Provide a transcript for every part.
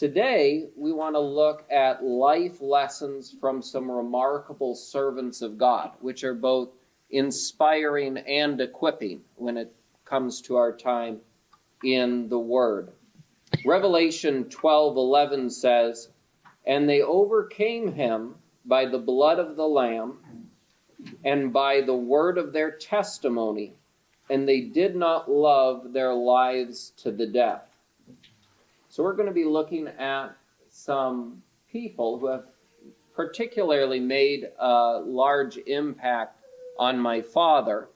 Today, we want to look at life lessons from some remarkable servants of God, which are both inspiring and equipping when it comes to our time in the Word. Revelation 12:11 says, "And they overcame him by the blood of the Lamb and by the word of their testimony, and they did not love their lives to the death." So we're going to be looking at some people who have particularly made a large impact on my father,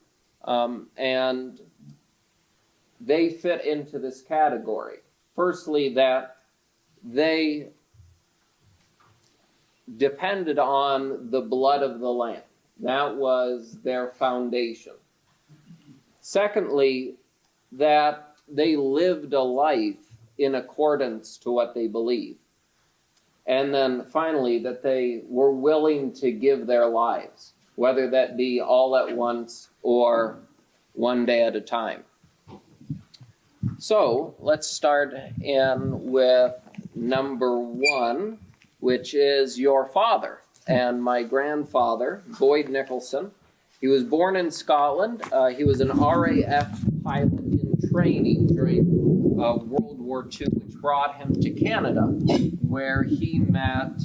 and they fit into this category. Firstly, that they depended on the blood of the Lamb. That was their foundation. Secondly, that they lived a life in accordance to what they believe. And then finally, that they were willing to give their lives, whether that be all at once or one day at a time. So let's start in with number one, which is your father. And my grandfather, Boyd Nicholson, he was born in Scotland. He was an RAF pilot in training during World War II, which brought him to Canada, where he met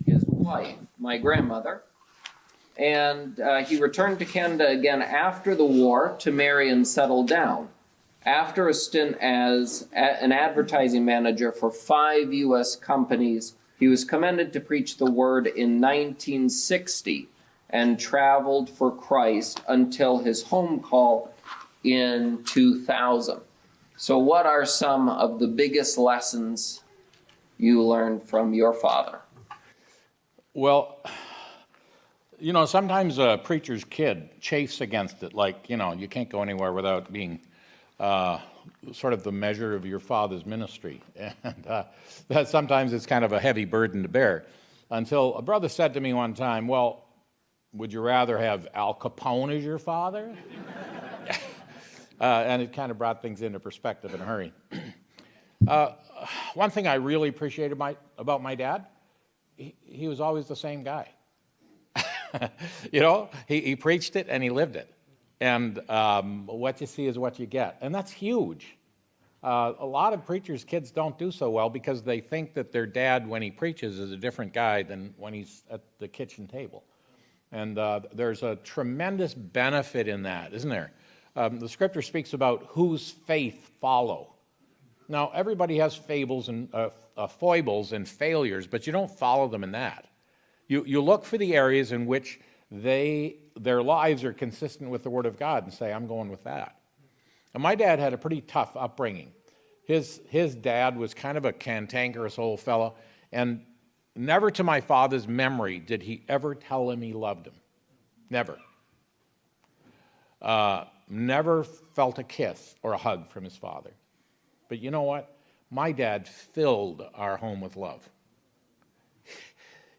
his wife, my grandmother. And he returned to Canada again after the war to marry and settle down. After a stint as an advertising manager for 5 U.S. companies, he was commended to preach the word in 1960 and traveled for Christ until his home call in 2000. So what are some of the biggest lessons you learned from your father? Well, sometimes a preacher's kid chafes against it. Like, you can't go anywhere without being sort of the measure of your father's ministry. And that sometimes it's kind of a heavy burden to bear. Until a brother said to me one time, "Well, would you rather have Al Capone as your father?" And it kind of brought things into perspective in a hurry. One thing I really appreciated about my dad, he was always the same guy. He preached it and he lived it. And what you see is what you get. And that's huge. A lot of preachers' kids don't do so well because they think that their dad, when he preaches, is a different guy than when he's at the kitchen table. And there's a tremendous benefit in that, isn't there? The scripture speaks about whose faith follow. Now, everybody has foibles and failures, but you don't follow them in that. You look for the areas in which their lives are consistent with the Word of God and say, "I'm going with that." And my dad had a pretty tough upbringing. His dad was kind of a cantankerous old fellow, and never to my father's memory did he ever tell him he loved him. Never. Never felt a kiss or a hug from his father. But you know what? My dad filled our home with love.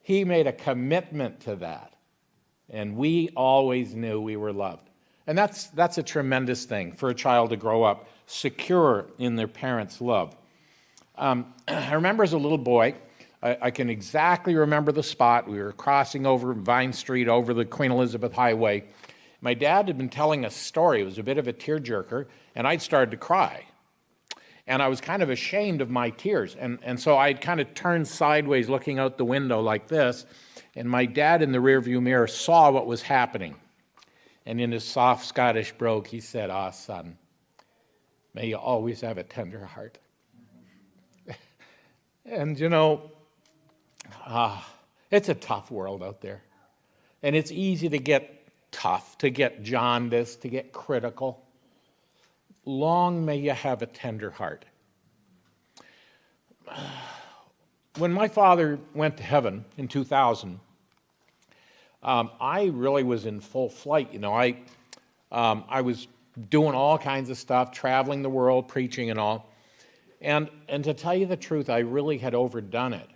He made a commitment to that. And we always knew we were loved. And that's a tremendous thing for a child to grow up secure in their parents' love. I remember as a little boy, I can exactly remember the spot. We were crossing over Vine Street over the Queen Elizabeth Highway. My dad had been telling a story. It was a bit of a tearjerker, and I'd started to cry. And I was kind of ashamed of my tears. And so I'd kind of turned sideways looking out the window like this, and my dad in the rearview mirror saw what was happening. And in his soft Scottish brogue, he said, "Ah, son, may you always have a tender heart." And it's a tough world out there. And it's easy to get tough, to get jaundiced, to get critical. Long may you have a tender heart. When my father went to heaven in 2000, I really was in full flight. I was doing all kinds of stuff, traveling the world, preaching and all. And to tell you the truth, I really had overdone it.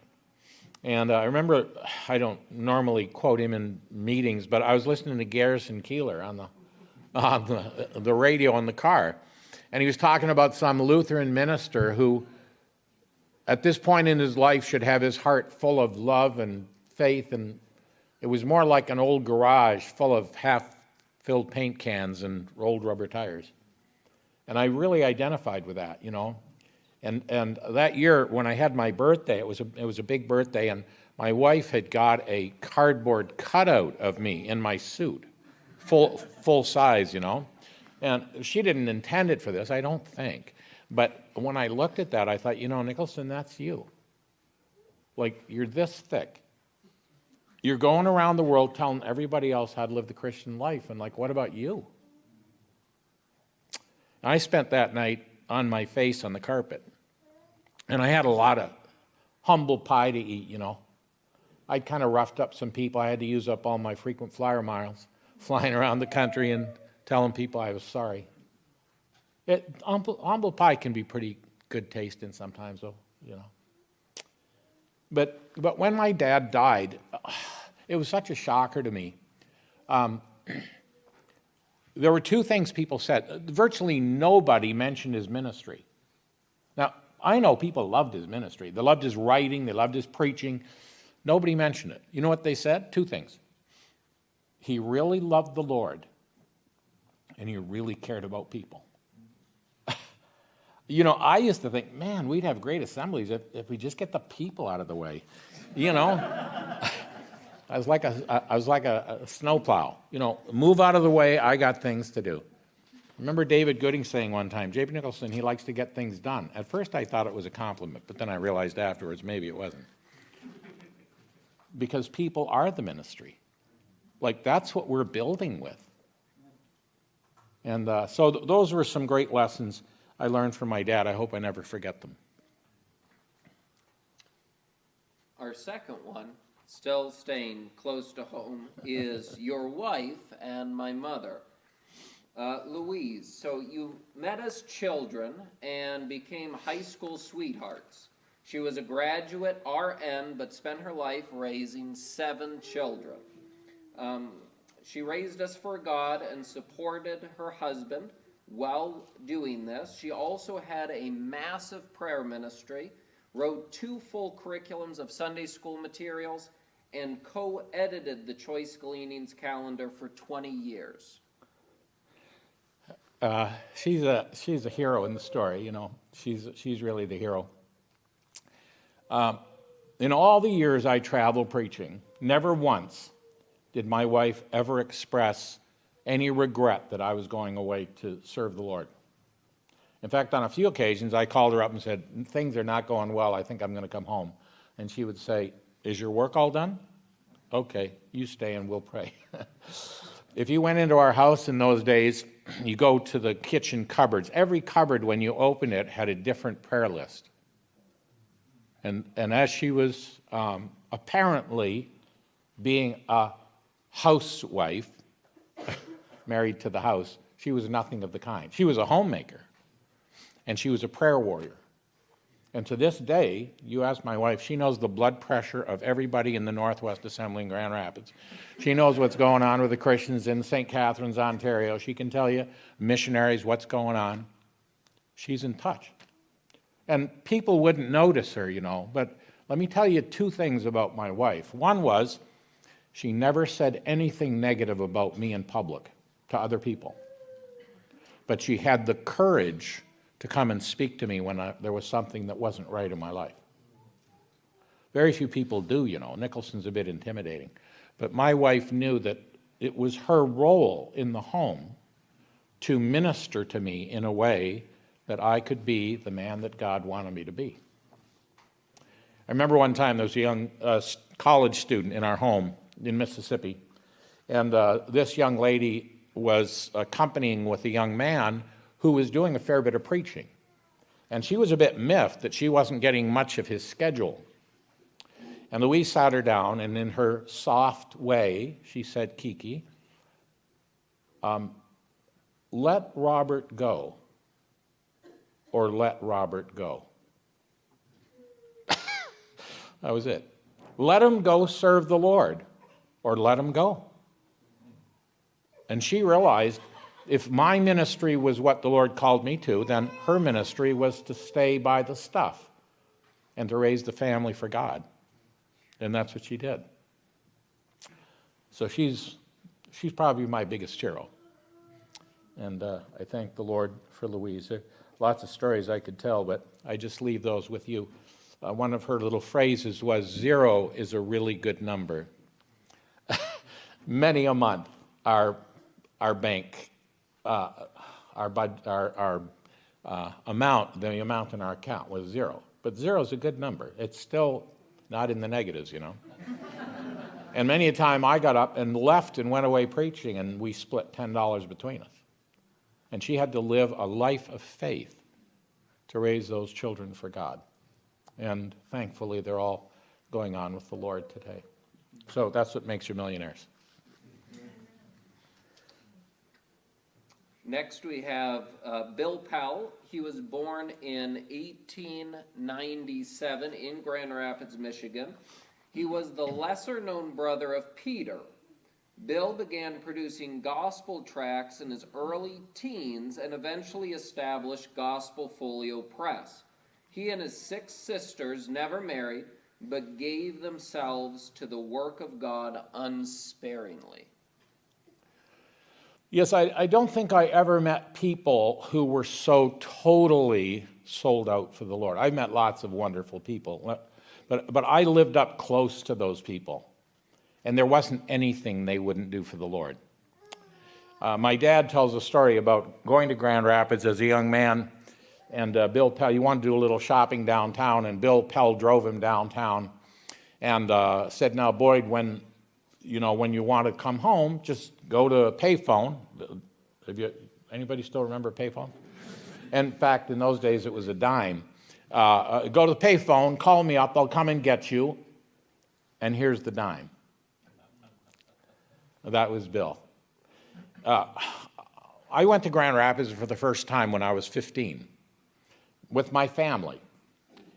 And I remember, I don't normally quote him in meetings, but I was listening to Garrison Keillor on the radio in the car. And he was talking about some Lutheran minister who at this point in his life should have his heart full of love and faith, and it was more like an old garage full of half-filled paint cans and rolled rubber tires. And I really identified with that, you know. And that year when I had my birthday, it was a big birthday, and my wife had got a cardboard cutout of me in my suit, full size, you know. And she didn't intend it for this, I don't think. But when I looked at that, I thought, you know, Nicholson, that's you. Like, you're this thick. You're going around the world telling everybody else how to live the Christian life, and like, what about you? I spent that night on my face on the carpet, and I had a lot of humble pie to eat, you know. I'd kind of roughed up some people. I had to use up all my frequent flyer miles, flying around the country and telling people I was sorry. Humble pie can be pretty good tasting sometimes, though, you know. But when my dad died, it was such a shocker to me. There were two things people said. Virtually nobody mentioned his ministry. Now, I know people loved his ministry. They loved his writing. They loved his preaching. Nobody mentioned it. You know what they said? Two things. He really loved the Lord, and he really cared about people. You know, I used to think, man, we'd have great assemblies if we just get the people out of the way. You know, I was like a snowplow. You know, move out of the way. I got things to do. Remember David Gooding saying one time, JB Nicholson, he likes to get things done. At first I thought it was a compliment, but then I realized afterwards maybe it wasn't. Because people are the ministry. Like, that's what we're building with. And so those were some great lessons I learned from my dad. I hope I never forget them. Our second one, still staying close to home, is your wife and my mother. Louise, so you met as children and became high school sweethearts. She was a graduate RN, but spent her life raising 7 children. She raised us for God and supported her husband while doing this. She also had a massive prayer ministry, wrote 2 full curriculums of Sunday school materials, and co-edited the Choice Gleanings calendar for 20 years. She's a hero in the story, you know. She's really the hero. In all the years I traveled preaching, never once did my wife ever express any regret that I was going away to serve the Lord. In fact, on a few occasions, I called her up and said, things are not going well, I think I'm going to come home. And she would say, is your work all done? Okay, you stay and we'll pray. If you went into our house in those days, you go to the kitchen cupboards. Every cupboard, when you opened it, had a different prayer list. And as she was apparently being a housewife, married to the house, she was nothing of the kind. She was a homemaker, and she was a prayer warrior. And to this day, you ask my wife, she knows the blood pressure of everybody in the Northwest Assembly in Grand Rapids. She knows what's going on with the Christians in St. Catharines, Ontario. She can tell you, missionaries, what's going on. She's in touch. And people wouldn't notice her, you know, but let me tell you 2 things about my wife. One was, she never said anything negative about me in public to other people. But she had the courage to come and speak to me when there was something that wasn't right in my life. Very few people do, you know. Nicholson's a bit intimidating. But my wife knew that it was her role in the home to minister to me in a way that I could be the man that God wanted me to be. I remember one time there was a young college student in our home in Mississippi, and this young lady was accompanying with a young man who was doing a fair bit of preaching. And she was a bit miffed that she wasn't getting much of his schedule. And Louise sat her down, and in her soft way, she said, Kiki, let Robert go, or let Robert go. That was it. Let him go serve the Lord, or let him go. And she realized if my ministry was what the Lord called me to, then her ministry was to stay by the stuff and to raise the family for God. And that's what she did. So she's probably my biggest hero. And I thank the Lord for Louise. There are lots of stories I could tell, but I just leave those with you. One of her little phrases was, 0 is a really good number. Many a month, our bank, the amount in our account was 0. But 0 is a good number. It's still not in the negatives, you know. And many a time I got up and left and went away preaching, and we split $10 between us. And she had to live a life of faith to raise those children for God. And thankfully, they're all going on with the Lord today. So that's what makes you millionaires. Next we have Bill Pell. He was born in 1897 in Grand Rapids, Michigan. He was the lesser-known brother of Peter. Bill began producing gospel tracts in his early teens and eventually established Gospel Folio Press. He and his 6 sisters never married, but gave themselves to the work of God unsparingly. Yes, I don't think I ever met people who were so totally sold out for the Lord. I've met lots of wonderful people, but I lived up close to those people, and there wasn't anything they wouldn't do for the Lord. My dad tells a story about going to Grand Rapids as a young man, and Bill Pell, he wanted to do a little shopping downtown, and Bill Pell drove him downtown and said, now, Boyd, when you want to come home, just go to a payphone. Anybody still remember a payphone? In fact, in those days, it was a dime. Go to the payphone, call me up, I'll come and get you, and here's the dime. That was Bill. I went to Grand Rapids for the first time when I was 15 with my family.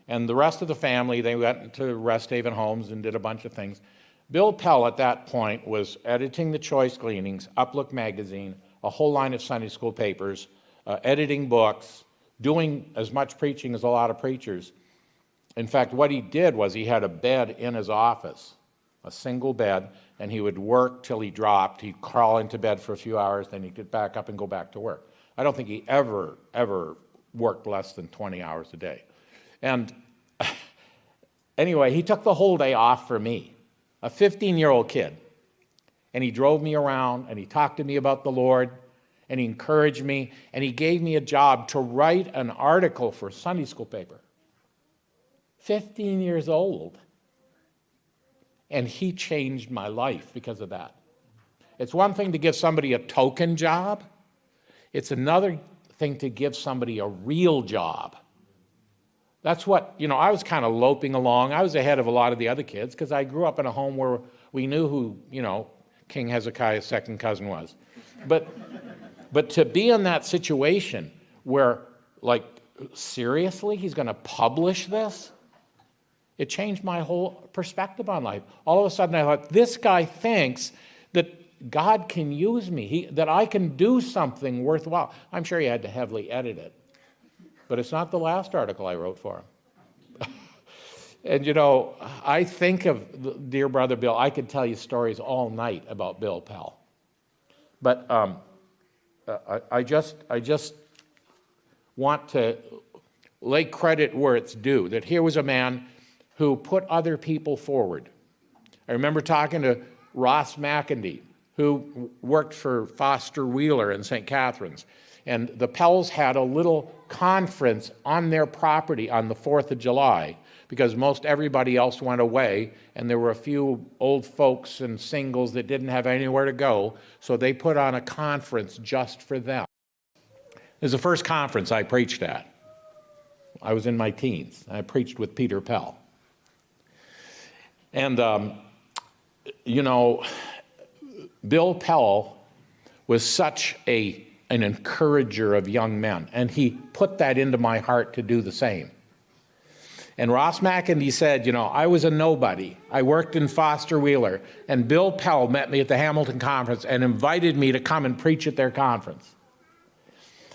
And the rest of the family, they went to Rest Haven Homes and did a bunch of things. Bill Pell at that point was editing the Choice Gleanings, Uplook Magazine, a whole line of Sunday school papers, editing books, doing as much preaching as a lot of preachers. In fact, what he did was he had a bed in his office, a single bed, and he would work till he dropped. He'd crawl into bed for a few hours, then he'd get back up and go back to work. I don't think he ever worked less than 20 hours a day. And anyway, he took the whole day off for me, a 15-year-old kid. And he drove me around, and he talked to me about the Lord, and he encouraged me, and he gave me a job to write an article for a Sunday school paper. 15 years old. And he changed my life because of that. It's one thing to give somebody a token job. It's another thing to give somebody a real job. That's what, I was kind of loping along. I was ahead of a lot of the other kids because I grew up in a home where we knew who, King Hezekiah's second cousin was. But to be in that situation where, seriously, he's going to publish this? It changed my whole perspective on life. All of a sudden I thought, this guy thinks that God can use me, that I can do something worthwhile. I'm sure he had to heavily edit it. But it's not the last article I wrote for him. And I think of dear brother Bill. I could tell you stories all night about Bill Pell. But I just want to lay credit where it's due, that here was a man who put other people forward. I remember talking to Ross McIndy, who worked for Foster Wheeler in St. Catharines. And the Pells had a little conference on their property on the 4th of July because most everybody else went away, and there were a few old folks and singles that didn't have anywhere to go, so they put on a conference just for them. It was the first conference I preached at. I was in my teens. I preached with Peter Pell. And, Bill Pell was such an encourager of young men, and he put that into my heart to do the same. And Ross McIndy said, I was a nobody. I worked in Foster Wheeler, and Bill Pell met me at the Hamilton Conference and invited me to come and preach at their conference.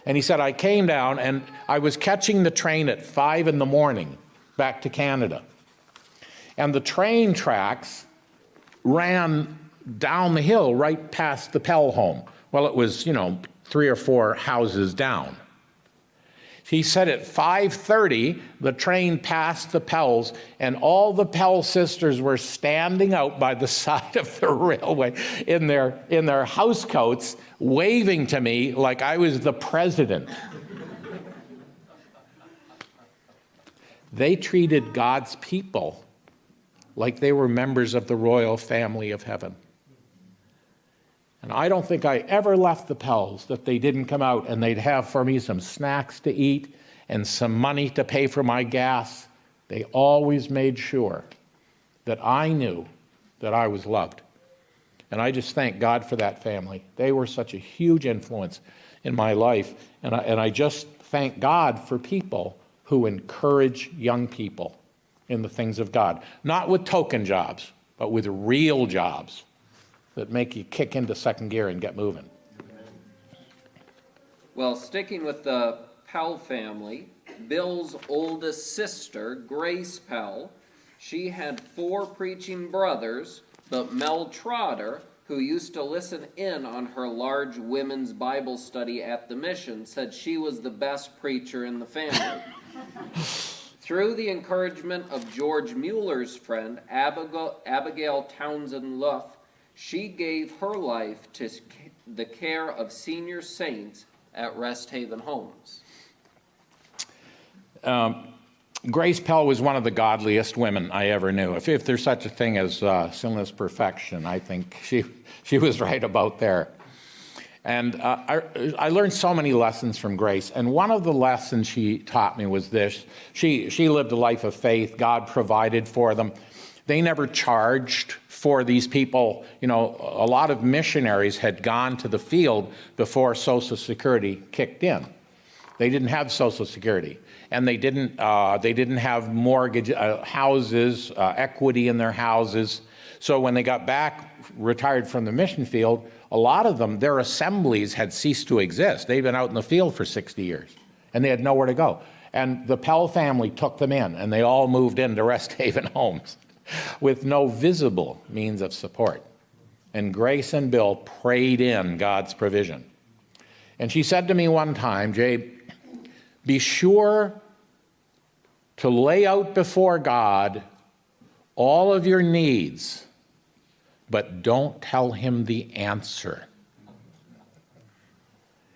And he said, I came down, and I was catching the train at 5 in the morning back to Canada. And the train tracks ran down the hill right past the Pell home. Well, it was, 3 or 4 houses down. He said at 5:30, the train passed the Pells, and all the Pell sisters were standing out by the side of the railway in their housecoats, waving to me like I was the president. They treated God's people like they were members of the royal family of heaven. And I don't think I ever left the Pells that they didn't come out and they'd have for me some snacks to eat and some money to pay for my gas. They always made sure that I knew that I was loved. And I just thank God for that family. They were such a huge influence in my life. And I just thank God for people who encourage young people in the things of God. Not with token jobs, but with real jobs that make you kick into second gear and get moving. Well, sticking with the Pell family, Bill's oldest sister, Grace Pell, she had 4 preaching brothers, but Mel Trotter, who used to listen in on her large women's Bible study at the mission, said she was the best preacher in the family. Through the encouragement of George Mueller's friend, Abigail Townsend Luff, she gave her life to the care of senior saints at Rest Haven Homes. Grace Pell was one of the godliest women I ever knew. If there's such a thing as sinless perfection, I think she was right about there. And I learned so many lessons from Grace, and one of the lessons she taught me was this. She lived a life of faith. God provided for them. They never charged for these people. A lot of missionaries had gone to the field before Social Security kicked in. They didn't have Social Security, and they didn't have mortgage houses, equity in their houses. So when they got back, retired from the mission field, a lot of them, their assemblies had ceased to exist. They'd been out in the field for 60 years, and they had nowhere to go. And the Pell family took them in, and they all moved into Rest Haven Homes with no visible means of support. And Grace and Bill prayed in God's provision. And she said to me one time, "Jay, be sure to lay out before God all of your needs, but don't tell him the answer.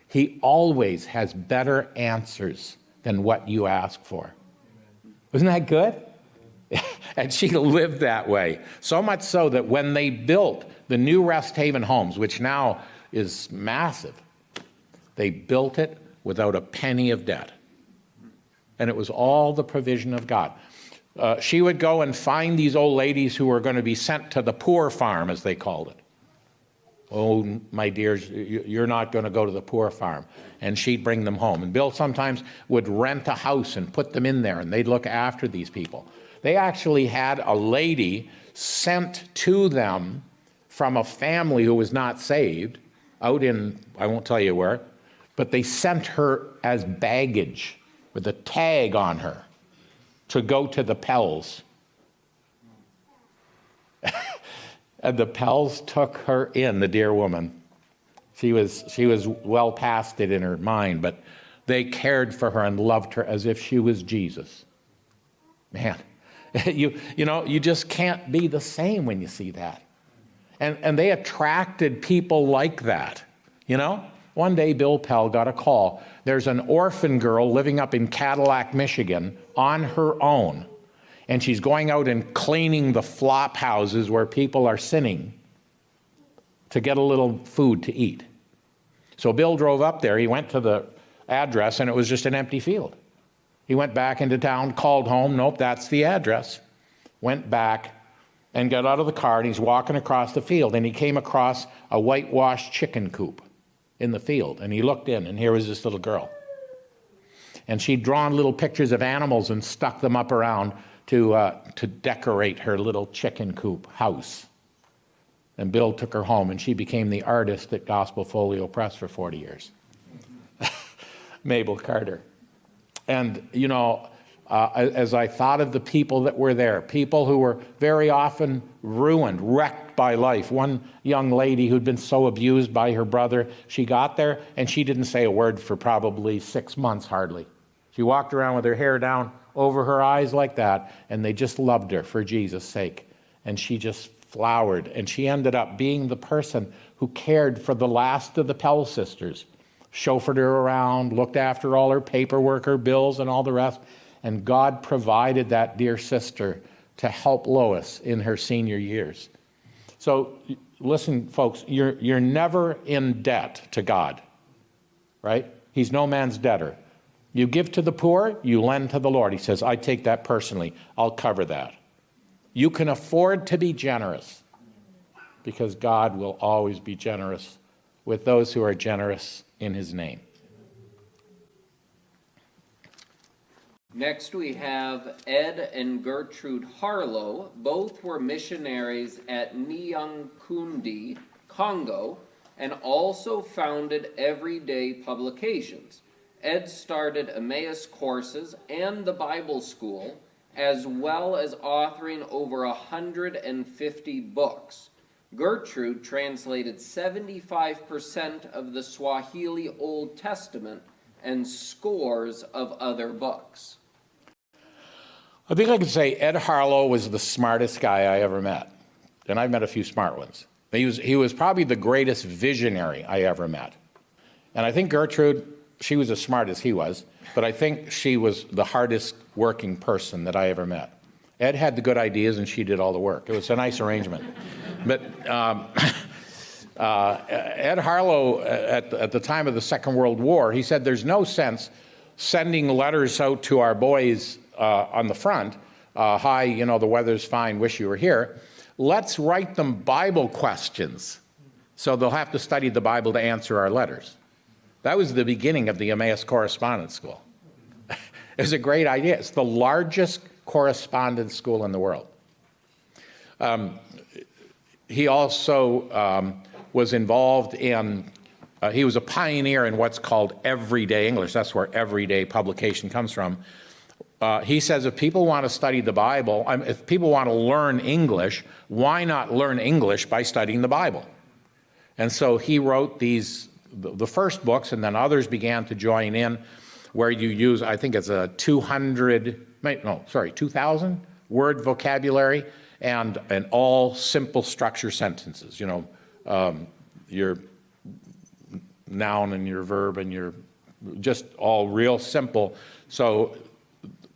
He always has better answers than what you ask for." Isn't that good? And she lived that way. So much so that when they built the new Rest Haven Homes, which now is massive, they built it without a penny of debt. And it was all the provision of God. She would go and find these old ladies who were going to be sent to the poor farm, as they called it. "Oh, my dears, you're not going to go to the poor farm." And she'd bring them home. And Bill sometimes would rent a house and put them in there, and they'd look after these people. They actually had a lady sent to them from a family who was not saved, out in, I won't tell you where, but they sent her as baggage with a tag on her to go to the Pells. And the Pells took her in, the dear woman. She was well past it in her mind, but they cared for her and loved her as if she was Jesus. Man, you just can't be the same when you see that. And they attracted people like that, One day, Bill Pell got a call. There's an orphan girl living up in Cadillac, Michigan, on her own. And she's going out and cleaning the flop houses where people are sinning to get a little food to eat. So Bill drove up there. He went to the address, and it was just an empty field. He went back into town, called home. Nope, that's the address. Went back and got out of the car, and he's walking across the field, and he came across a whitewashed chicken coop in the field, and he looked in, and here was this little girl. And she'd drawn little pictures of animals and stuck them up around to decorate her little chicken coop house. And Bill took her home, and she became the artist at Gospel Folio Press for 40 years. Mabel Carter. And, as I thought of the people that were there, people who were very often ruined, wrecked by life. One young lady who'd been so abused by her brother, she got there and she didn't say a word for probably 6 months hardly. She walked around with her hair down over her eyes like that, and they just loved her for Jesus' sake. And she just flowered, and she ended up being the person who cared for the last of the Pell sisters, chauffeured her around, looked after all her paperwork, her bills, and all the rest. And God provided that dear sister to help Lois in her senior years. So listen, folks, you're never in debt to God, right? He's no man's debtor. You give to the poor, you lend to the Lord. He says, I take that personally. I'll cover that. You can afford to be generous because God will always be generous with those who are generous in his name. Next we have Ed and Gertrude Harlow. Both were missionaries at Nyankundi, Congo, and also founded Everyday Publications. Ed started Emmaus courses and the Bible School, as well as authoring over 150 books. Gertrude translated 75% of the Swahili Old Testament and scores of other books. I think I could say Ed Harlow was the smartest guy I ever met. And I've met a few smart ones. He was probably the greatest visionary I ever met. And I think Gertrude, she was as smart as he was, but I think she was the hardest working person that I ever met. Ed had the good ideas and she did all the work. It was a nice arrangement. But Ed Harlow, at the time of the Second World War, he said there's no sense sending letters out to our boys on the front, hi, you know, the weather's fine, wish you were here. Let's write them Bible questions so they'll have to study the Bible to answer our letters. That was the beginning of the Emmaus Correspondence School. It was a great idea. It's the largest correspondence school in the world. He also was involved in, he was a pioneer in what's called everyday English. That's where everyday publication comes from. He says if people want to study the Bible, if people want to learn English, why not learn English by studying the Bible? And so he wrote these, the first books, and then others began to join in, where you use, I think it's a 2,000 word vocabulary and all simple structure sentences, you know, your noun and your verb and your, just all real simple. So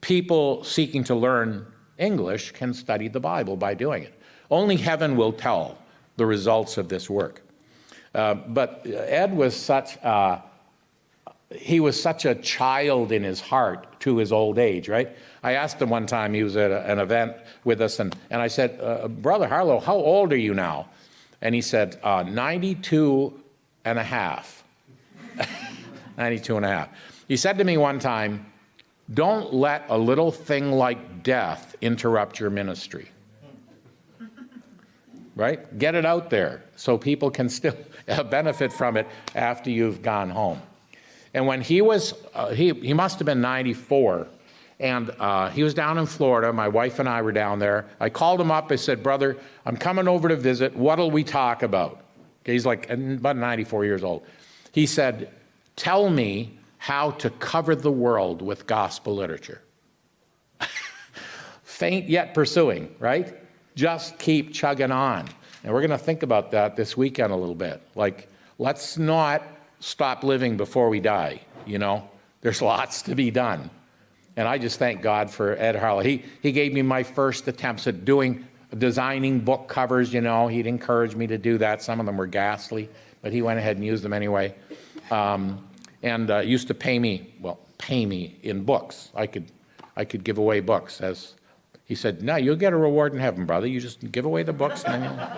people seeking to learn English can study the Bible by doing it. Only heaven will tell the results of this work. But Ed was such a child in his heart to his old age, right? I asked him one time, he was at an event with us, and I said, Brother Harlow, how old are you now? And he said, 92 and a half. 92 and a half. He said to me one time, don't let a little thing like death interrupt your ministry. Right? Get it out there so people can still benefit from it after you've gone home. And when he was, he must have been 94, and he was down in Florida. My wife and I were down there. I called him up. I said, brother, I'm coming over to visit. What'll we talk about? Okay, he's like about 94 years old. He said, tell me how to cover the world with gospel literature. Faint yet pursuing, right? Just keep chugging on. And we're going to think about that this weekend a little bit. Like, let's not stop living before we die, you know? There's lots to be done. And I just thank God for Ed Harlow. He gave me my first attempts at designing book covers, you know. He'd encourage me to do that. Some of them were ghastly, but he went ahead and used them anyway. And used to pay me in books. I could give away books. As he said, no, you'll get a reward in heaven, brother. You just give away the books. And then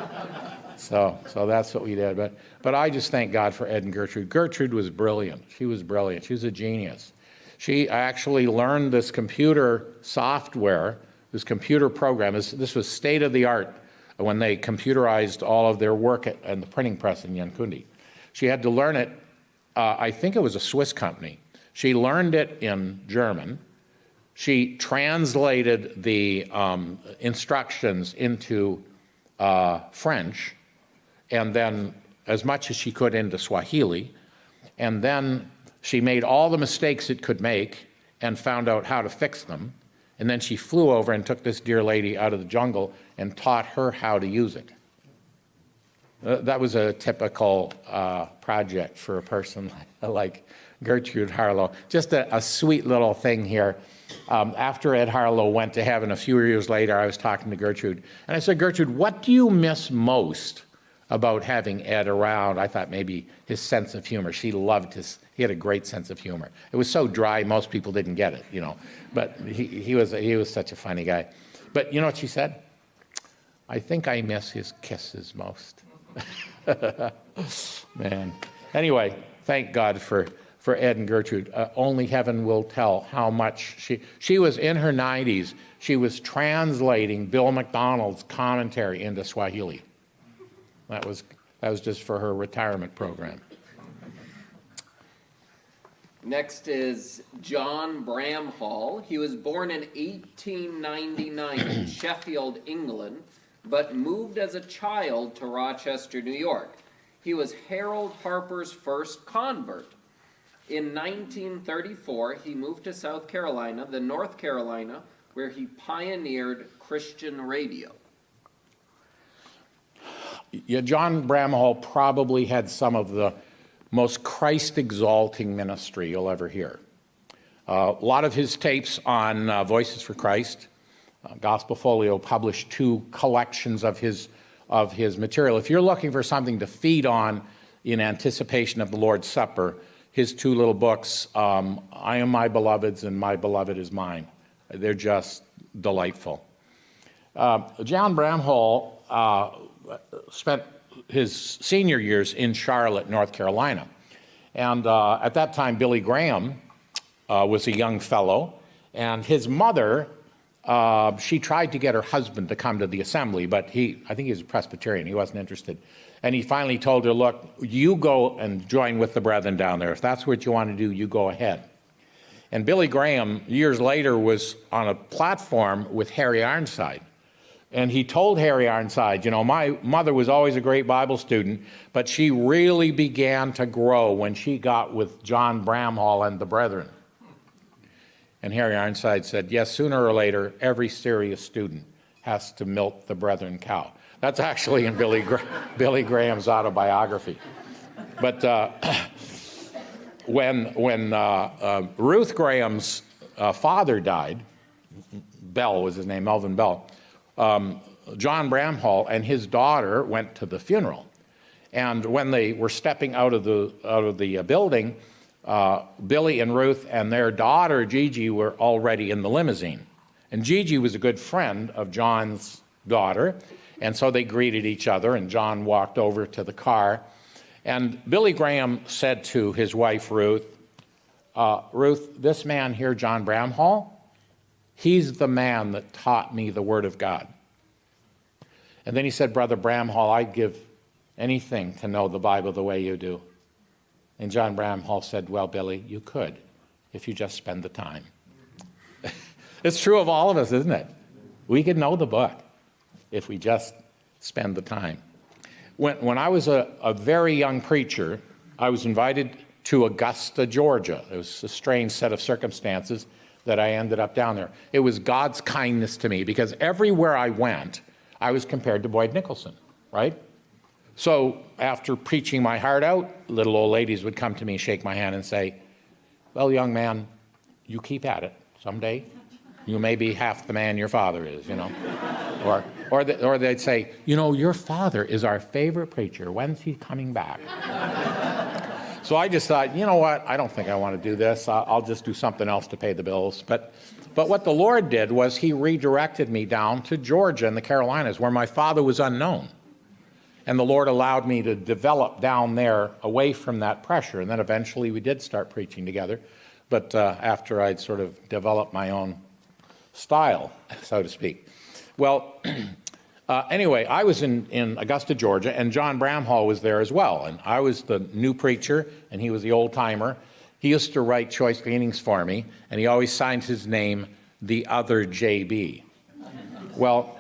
so that's what we did. But I just thank God for Ed and Gertrude. Gertrude was brilliant. She was brilliant. She was a genius. She actually learned this computer software, this computer program. This was state of the art when they computerized all of their work at the printing press in Nyankundi. She had to learn it. I think it was a Swiss company. She learned it in German. She translated the instructions into French, and then as much as she could into Swahili, and then she made all the mistakes it could make and found out how to fix them, and then she flew over and took this dear lady out of the jungle and taught her how to use it. That was a typical project for a person like Gertrude Harlow. Just a sweet little thing here. After Ed Harlow went to heaven a few years later, I was talking to Gertrude, and I said, Gertrude, what do you miss most about having Ed around? I thought maybe his sense of humor. She loved he had a great sense of humor. It was so dry, most people didn't get it, you know. But he was such a funny guy. But you know what she said? I think I miss his kisses most. Man. Anyway, thank God for Ed and Gertrude. Only heaven will tell how much she was in her 90s. She was translating Bill McDonald's commentary into Swahili. That was just for her retirement program. Next is John Bramhall. He was born in 1899 in Sheffield, England, but moved as a child to Rochester, New York. He was Harold Harper's first convert. In 1934, he moved to South Carolina, then North Carolina, where he pioneered Christian radio. Yeah, John Bramhall probably had some of the most Christ-exalting ministry you'll ever hear. A lot of his tapes on Voices for Christ, Gospel Folio published 2 collections of his material. If you're looking for something to feed on in anticipation of the Lord's Supper, his 2 little books, I Am My Beloved's and My Beloved Is Mine. They're just delightful. John Bramhall spent his senior years in Charlotte, North Carolina. And at that time, Billy Graham was a young fellow, and his mother, she tried to get her husband to come to the assembly, but I think he was a Presbyterian, he wasn't interested. And he finally told her, look, you go and join with the brethren down there. If that's what you want to do, you go ahead. And Billy Graham, years later, was on a platform with Harry Ironside. And he told Harry Ironside, you know, my mother was always a great Bible student, but she really began to grow when she got with John Bramhall and the brethren. And Harry Ironside said, yes, sooner or later, every serious student has to milk the brethren cow. That's actually in Billy Graham's autobiography. But when Ruth Graham's father died, Bell was his name, Melvin Bell, John Bramhall and his daughter went to the funeral. And when they were stepping out of the building, Billy and Ruth and their daughter Gigi were already in the limousine. And Gigi was a good friend of John's daughter, and so they greeted each other, and John walked over to the car. And Billy Graham said to his wife Ruth, Ruth, this man here, John Bramhall, he's the man that taught me the Word of God. And then he said, Brother Bramhall, I'd give anything to know the Bible the way you do. And John Bramhall said, well, Billy, you could if you just spend the time. It's true of all of us, isn't it? We could know the book if we just spend the time. When I was a very young preacher, I was invited to Augusta, Georgia. It was a strange set of circumstances that I ended up down there. It was God's kindness to me, because everywhere I went, I was compared to Boyd Nicholson, right? So after preaching my heart out, little old ladies would come to me, shake my hand and say, well, young man, you keep at it. Someday you may be half the man your father is, you know. Or they'd say, you know, your father is our favorite preacher. When's he coming back? So I just thought, you know what, I don't think I want to do this. I'll just do something else to pay the bills. But what the Lord did was he redirected me down to Georgia and the Carolinas, where my father was unknown. And the Lord allowed me to develop down there away from that pressure. And then eventually we did start preaching together. But after I'd sort of developed my own style, so to speak. Well, anyway, I was in Augusta, Georgia, and John Bramhall was there as well. And I was the new preacher, and he was the old-timer. He used to write choice gleanings for me, and he always signed his name, the other JB. Well,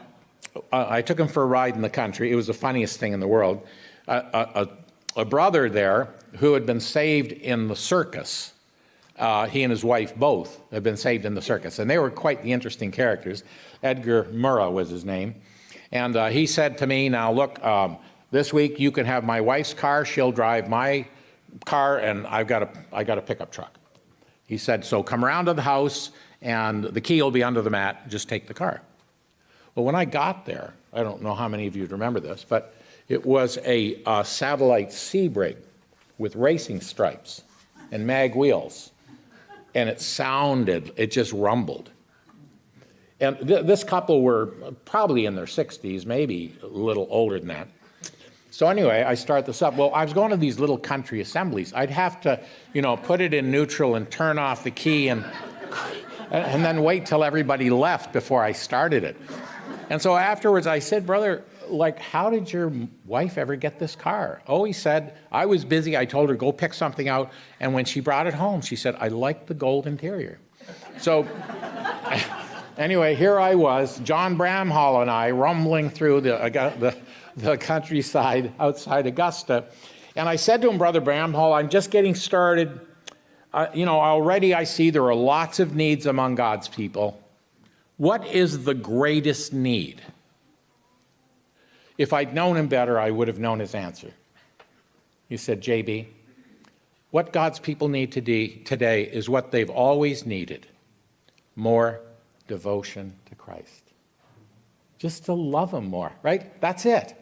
I took him for a ride in the country. It was the funniest thing in the world. A brother there who had been saved in the circus, he and his wife both had been saved in the circus, and they were quite the interesting characters. Edgar Murrah was his name. And he said to me, now look, this week you can have my wife's car, she'll drive my car, and I got a pickup truck. He said, so come around to the house, and the key will be under the mat, just take the car. Well, when I got there, I don't know how many of you remember this, but it was a satellite Sebring with racing stripes and mag wheels, and it just rumbled. And this couple were probably in their 60s, maybe a little older than that. So anyway, I start this up. Well, I was going to these little country assemblies. I'd have to, put it in neutral and turn off the key and then wait till everybody left before I started it. And so afterwards I said, brother, how did your wife ever get this car? Oh, he said, I was busy. I told her, go pick something out. And when she brought it home, she said, I like the gold interior. So anyway, here I was, John Bramhall and I, rumbling through the countryside outside Augusta. And I said to him, Brother Bramhall, I'm just getting started. Already I see there are lots of needs among God's people. What is the greatest need? If I'd known him better, I would have known his answer. He said, JB, what God's people need today is what they've always needed: more devotion to Christ. Just to love him more, right? That's it.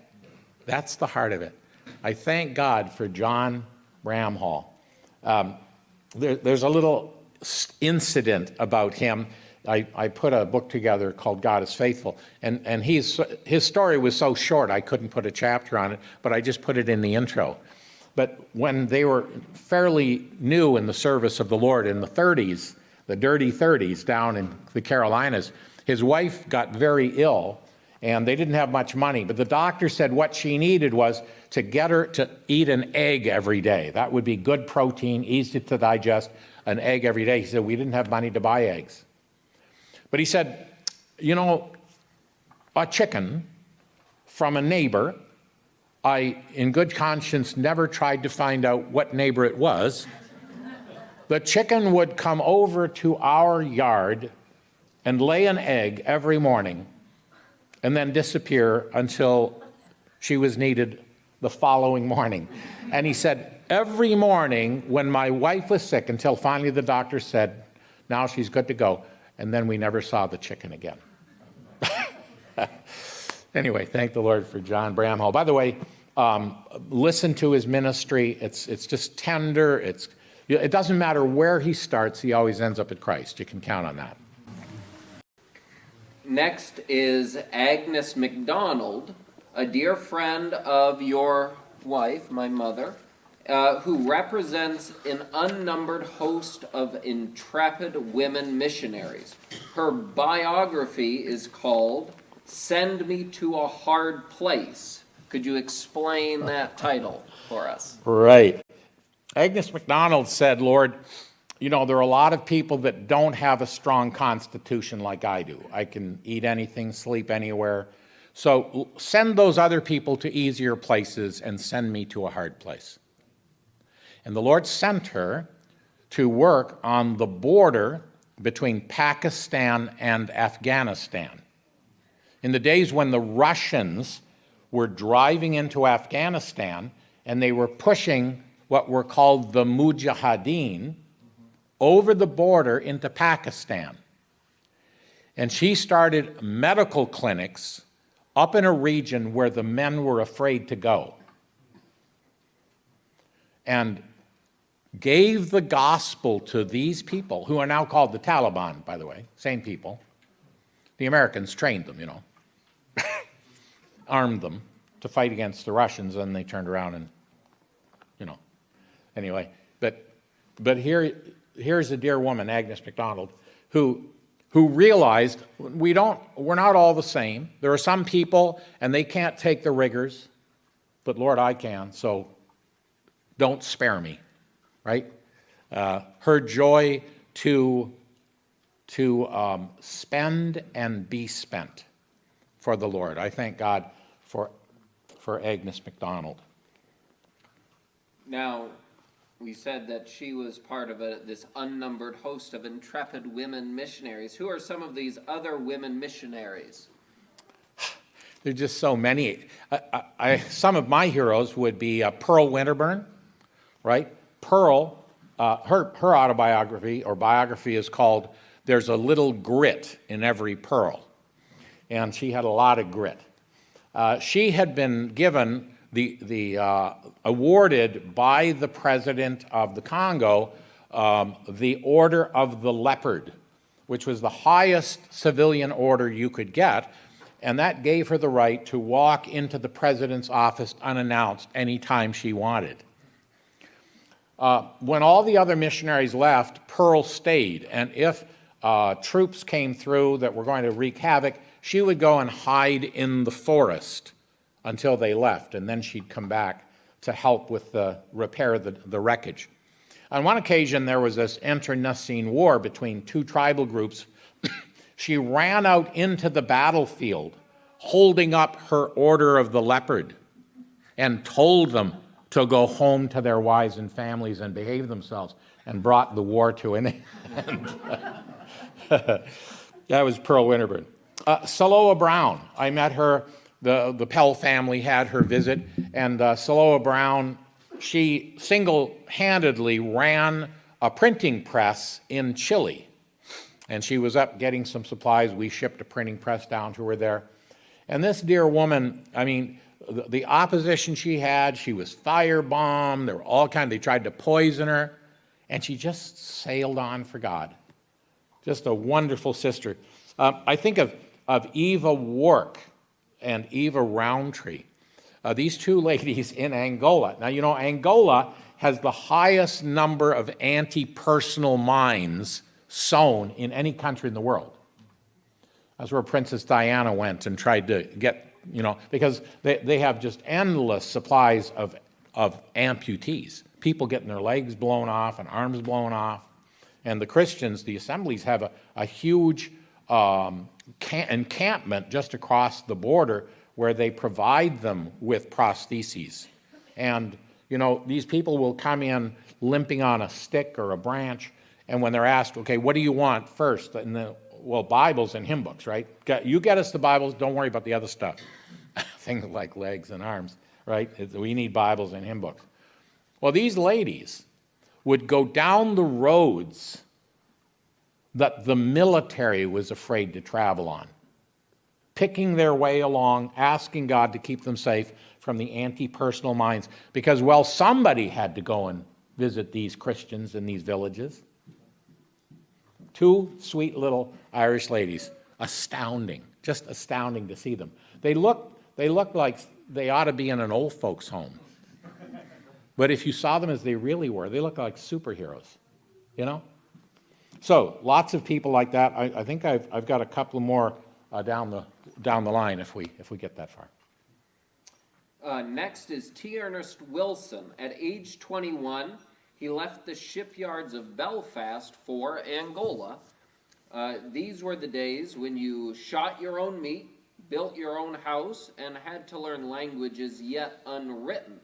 That's the heart of it. I thank God for John Bramhall. There's a little incident about him. I put a book together called God is Faithful, and his story was so short I couldn't put a chapter on it, but I just put it in the intro. But when they were fairly new in the service of the Lord in the 30s, the dirty 30s down in the Carolinas, his wife got very ill, and they didn't have much money, but the doctor said what she needed was to get her to eat an egg every day. That would be good protein, easy to digest, an egg every day. He said, we didn't have money to buy eggs. But he said, a chicken from a neighbor, I, in good conscience, never tried to find out what neighbor it was. The chicken would come over to our yard and lay an egg every morning and then disappear until she was needed the following morning. And he said, every morning when my wife was sick, until finally the doctor said, now she's good to go, and then we never saw the chicken again. Anyway, thank the Lord for John Bramhall. By the way, listen to his ministry. It's just tender. It doesn't matter where he starts, he always ends up at Christ. You can count on that. Next is Agnes McDonald, a dear friend of your wife, my mother, who represents an unnumbered host of intrepid women missionaries. Her biography is called Send Me to a Hard Place. Could you explain that title for us? Right. Agnes McDonald said, Lord, there are a lot of people that don't have a strong constitution like I do. I can eat anything, sleep anywhere. So send those other people to easier places and send me to a hard place. And the Lord sent her to work on the border between Pakistan and Afghanistan. In the days when the Russians were driving into Afghanistan and they were pushing what were called the Mujahideen over the border into Pakistan. And she started medical clinics up in a region where the men were afraid to go, and gave the gospel to these people, who are now called the Taliban, by the way, same people. The Americans trained them, armed them to fight against the Russians, and they turned around and, Anyway, but here's a dear woman, Agnes McDonald, who realized we're not all the same. There are some people, and they can't take the rigors, but Lord, I can, so don't spare me, right? Her joy to to spend and be spent for the Lord. I thank God for Agnes MacDonald. Now, we said that she was part of this unnumbered host of intrepid women missionaries. Who are some of these other women missionaries? There are just so many. Some of my heroes would be Pearl Winterburn, right? Pearl, her autobiography or biography is called "There's a Little Grit in Every Pearl," and she had a lot of grit. She had been given awarded by the president of the Congo the Order of the Leopard, which was the highest civilian order you could get, and that gave her the right to walk into the president's office unannounced anytime she wanted. When all the other missionaries left, Pearl stayed, and if troops came through that were going to wreak havoc, she would go and hide in the forest until they left, and then she'd come back to help with the repair the wreckage. On one occasion, there was this internecine war between two tribal groups. She ran out into the battlefield holding up her Order of the Leopard and told them to go home to their wives and families and behave themselves, and brought the war to an end. That was Pearl Winterburn. Saloa Brown, I met her. The Pell family had her visit, and Saloa Brown, she single-handedly ran a printing press in Chile. And she was up getting some supplies. We shipped a printing press down to her there. And this dear woman, I mean, the opposition she had, she was firebombed, there were all kinds, they tried to poison her, and she just sailed on for God. Just a wonderful sister. I think of Eva Wark and Eva Roundtree. These two ladies in Angola. Now, you know, Angola has the highest number of anti-personal mines sown in any country in the world. That's where Princess Diana went and tried to get, you know, because they have just endless supplies of amputees. People getting their legs blown off and arms blown off. And the Christians, the assemblies, have a huge encampment just across the border where they provide them with prostheses. And, you know, these people will come in limping on a stick or a branch, and when they're asked, okay, what do you want first? And then, well, Bibles and hymn books, right? You get us the Bibles, don't worry about the other stuff. Things like legs and arms, right? We need Bibles and hymn books. Well, these ladies would go down the roads that the military was afraid to travel on, picking their way along, asking God to keep them safe from the anti-personal mines, because, well, somebody had to go and visit these Christians in these villages. Two sweet little Irish ladies, astounding, just astounding to see them. They look like they ought to be in an old folks' home. But if you saw them as they really were, they look like superheroes, you know? So lots of people like that. I think I've got a couple more down the line if we get that far. Next is T. Ernest Wilson. At age 21, he left the shipyards of Belfast for Angola. These were the days when you shot your own meat, built your own house, and had to learn languages yet unwritten.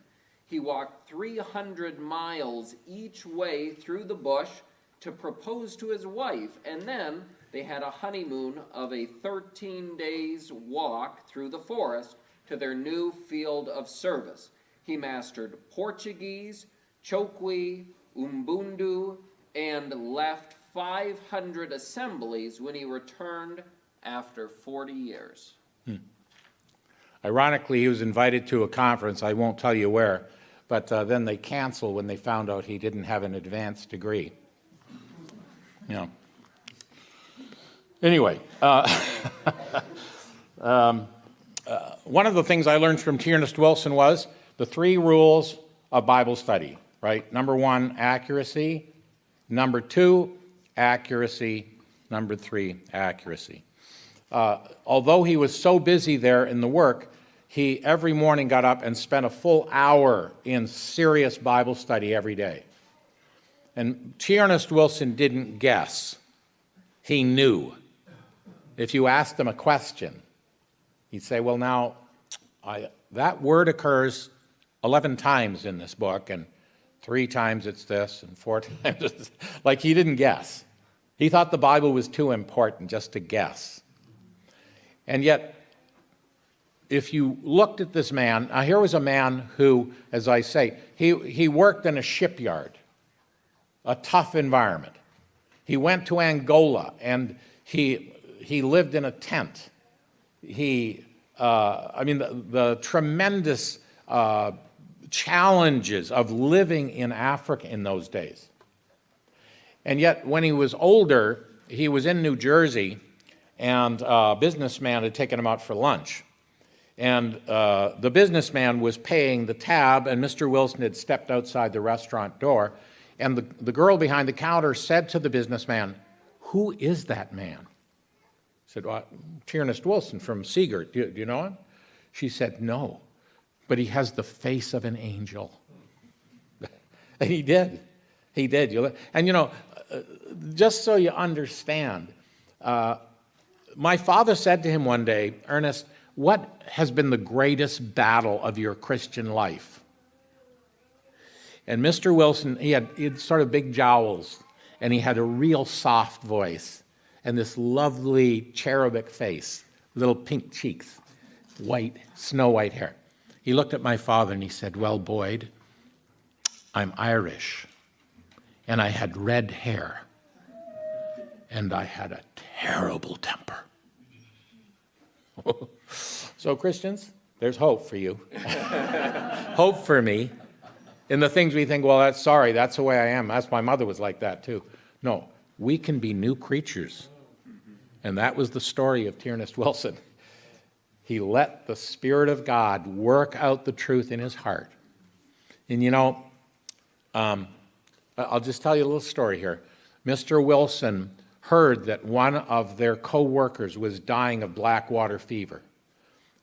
He walked 300 miles each way through the bush to propose to his wife, and then they had a honeymoon of a 13 days walk through the forest to their new field of service. He mastered Portuguese, Chokwe, Umbundu, and left 500 assemblies when he returned after 40 years. Ironically, he was invited to a conference, I won't tell you where, but then they canceled when they found out he didn't have an advanced degree. You know. Anyway, one of the things I learned from T. Ernest Wilson was the 3 rules of Bible study, right? Number 1, accuracy. Number 2, accuracy. Number 3, accuracy. Although he was so busy there in the work, he every morning got up and spent a full hour in serious Bible study every day. And T. Ernest Wilson didn't guess. He knew. If you asked him a question, he'd say, well, now, that word occurs 11 times in this book, and 3 times it's this, and 4 times it's this. Like, he didn't guess. He thought the Bible was too important just to guess. And yet, if you looked at this man, here was a man who, as I say, he worked in a shipyard, a tough environment. He went to Angola, and he lived in a tent. The tremendous challenges of living in Africa in those days. And yet, when he was older, he was in New Jersey, and a businessman had taken him out for lunch. And the businessman was paying the tab, and Mr. Wilson had stepped outside the restaurant door, and the girl behind the counter said to the businessman, "Who is that man?" He said, well, Ernest Wilson from Seagirt. Do you know him? She said, no, but he has the face of an angel. And he did. He did. And just so you understand, my father said to him one day, Ernest, what has been the greatest battle of your Christian life? And Mr. Wilson, he had sort of big jowls, and he had a real soft voice, and this lovely cherubic face, little pink cheeks, white, snow white hair. He looked at my father and he said, well, Boyd, I'm Irish, and I had red hair, and I had a terrible temper. So Christians, there's hope for you. Hope for me in the things we think, well, that's the way I am. That's my mother was like that too. No, we can be new creatures. And that was the story of Ernest Wilson. He let the Spirit of God work out the truth in his heart. And I'll just tell you a little story here. Mr. Wilson heard that one of their co-workers was dying of black water fever,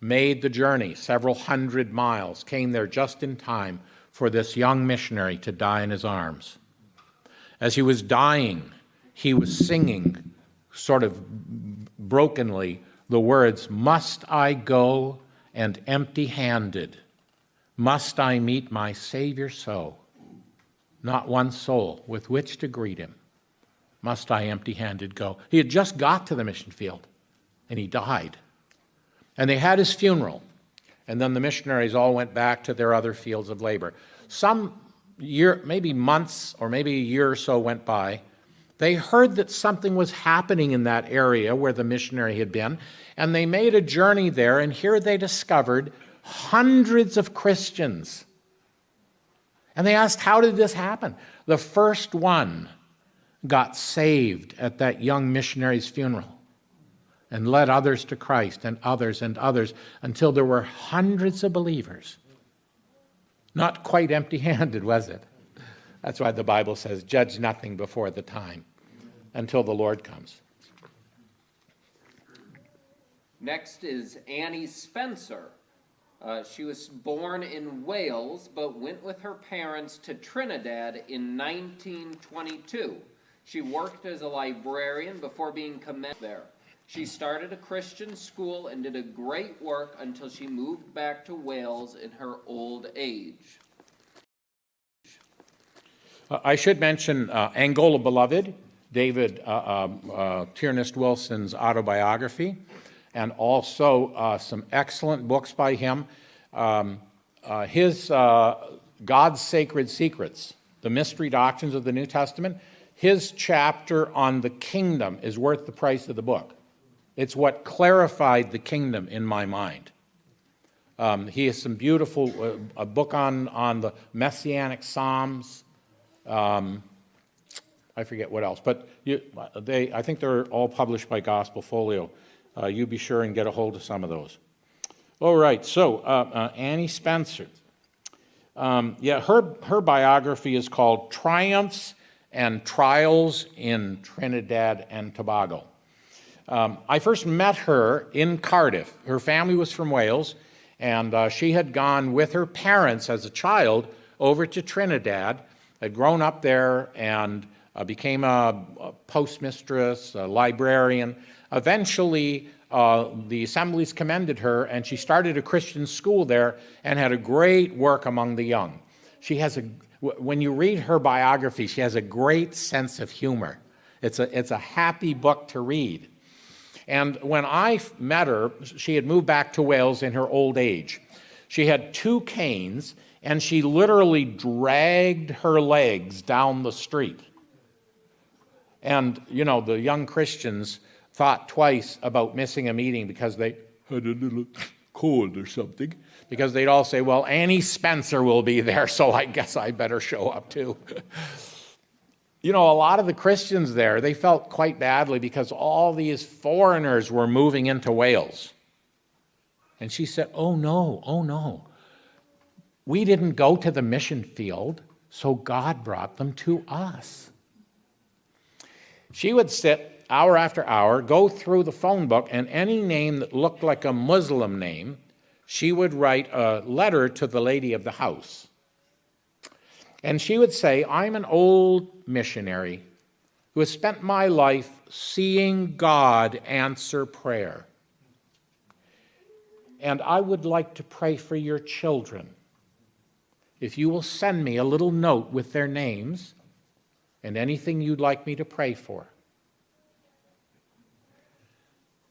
made the journey several hundred miles, came there just in time for this young missionary to die in his arms. As he was dying, he was singing, sort of brokenly, the words, must I go and empty-handed? Must I meet my Savior so? Not one soul with which to greet him. Must I empty-handed go? He had just got to the mission field, and he died. And they had his funeral, and then the missionaries all went back to their other fields of labor. Some year, maybe months or maybe a year or so went by. They heard that something was happening in that area where the missionary had been, and they made a journey there, and here they discovered hundreds of Christians. And they asked, how did this happen? The first one got saved at that young missionary's funeral and led others to Christ, and others, until there were hundreds of believers. Not quite empty-handed, was it? That's why the Bible says, judge nothing before the time, until the Lord comes. Next is Annie Spencer. She was born in Wales, but went with her parents to Trinidad in 1922. She worked as a librarian before being commended there. She started a Christian school and did a great work until she moved back to Wales in her old age. I should mention Angola Beloved, David Ernest Wilson's autobiography, and also some excellent books by him. His God's Sacred Secrets, the Mystery Doctrines of the New Testament, his chapter on the kingdom is worth the price of the book. It's what clarified the kingdom in my mind. He has some beautiful, a book on the Messianic Psalms. I forget what else, but I think they're all published by Gospel Folio. You be sure and get a hold of some of those. All right, so Annie Spencer. Her biography is called Triumphs and Trials in Trinidad and Tobago. I first met her in Cardiff. Her family was from Wales, and she had gone with her parents as a child over to Trinidad, had grown up there, and became a postmistress, a librarian. Eventually, the assemblies commended her, and she started a Christian school there and had a great work among the young. When you read her biography, she has a great sense of humor. It's a happy book to read. And when I met her, she had moved back to Wales in her old age. She had 2 canes, and she literally dragged her legs down the street. And, the young Christians thought twice about missing a meeting because they had a little cold or something. Because they'd all say, well, Annie Spencer will be there, so I guess I better show up too. A lot of the Christians there, they felt quite badly because all these foreigners were moving into Wales. And she said, oh no. We didn't go to the mission field, so God brought them to us. She would sit hour after hour, go through the phone book, and any name that looked like a Muslim name, she would write a letter to the lady of the house. And she would say, I'm an old missionary who has spent my life seeing God answer prayer. And I would like to pray for your children. If you will send me a little note with their names and anything you'd like me to pray for.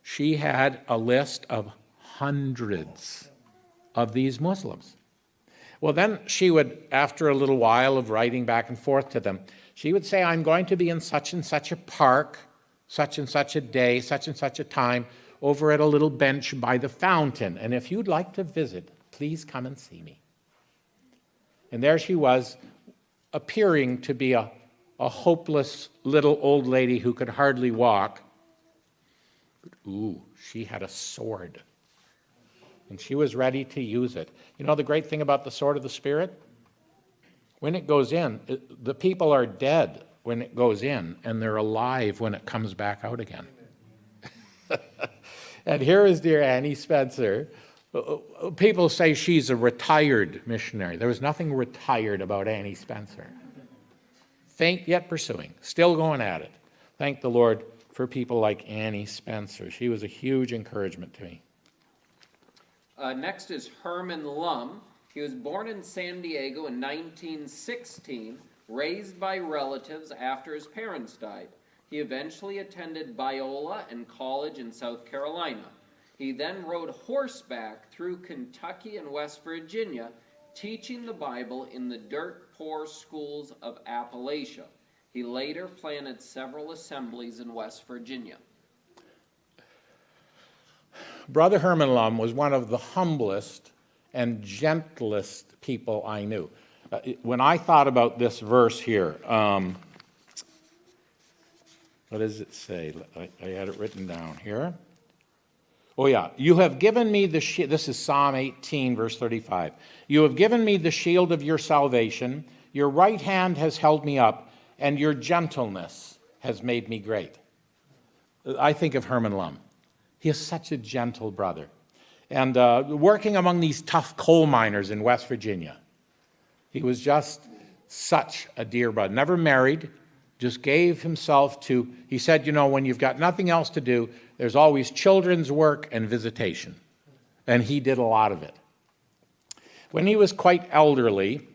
She had a list of hundreds of these Muslims. Well, then she would, after a little while of writing back and forth to them, she would say, I'm going to be in such and such a park, such and such a day, such and such a time, over at a little bench by the fountain. And if you'd like to visit, please come and see me. And there she was, appearing to be a hopeless little old lady who could hardly walk. But, ooh, she had a sword. And she was ready to use it. The great thing about the sword of the Spirit? When it goes in, the people are dead when it goes in, and they're alive when it comes back out again. And here is dear Annie Spencer. People say she's a retired missionary. There was nothing retired about Annie Spencer. Faint yet pursuing, still going at it. Thank the Lord for people like Annie Spencer. She was a huge encouragement to me. Next is Herman Lum. He was born in San Diego in 1916, raised by relatives after his parents died. He eventually attended Biola and college in South Carolina. He then rode horseback through Kentucky and West Virginia, teaching the Bible in the dirt-poor schools of Appalachia. He later planted several assemblies in West Virginia. Brother Herman Lum was one of the humblest and gentlest people I knew. When I thought about this verse here, what does it say? I had it written down here. Oh yeah, you have given me the shield. This is Psalm 18, verse 35. You have given me the shield of your salvation. Your right hand has held me up, and your gentleness has made me great. I think of Herman Lum. He is such a gentle brother. And working among these tough coal miners in West Virginia, he was just such a dear brother. Never married, just gave himself to, he said, when you've got nothing else to do, there's always children's work and visitation. And he did a lot of it. When he was quite elderly,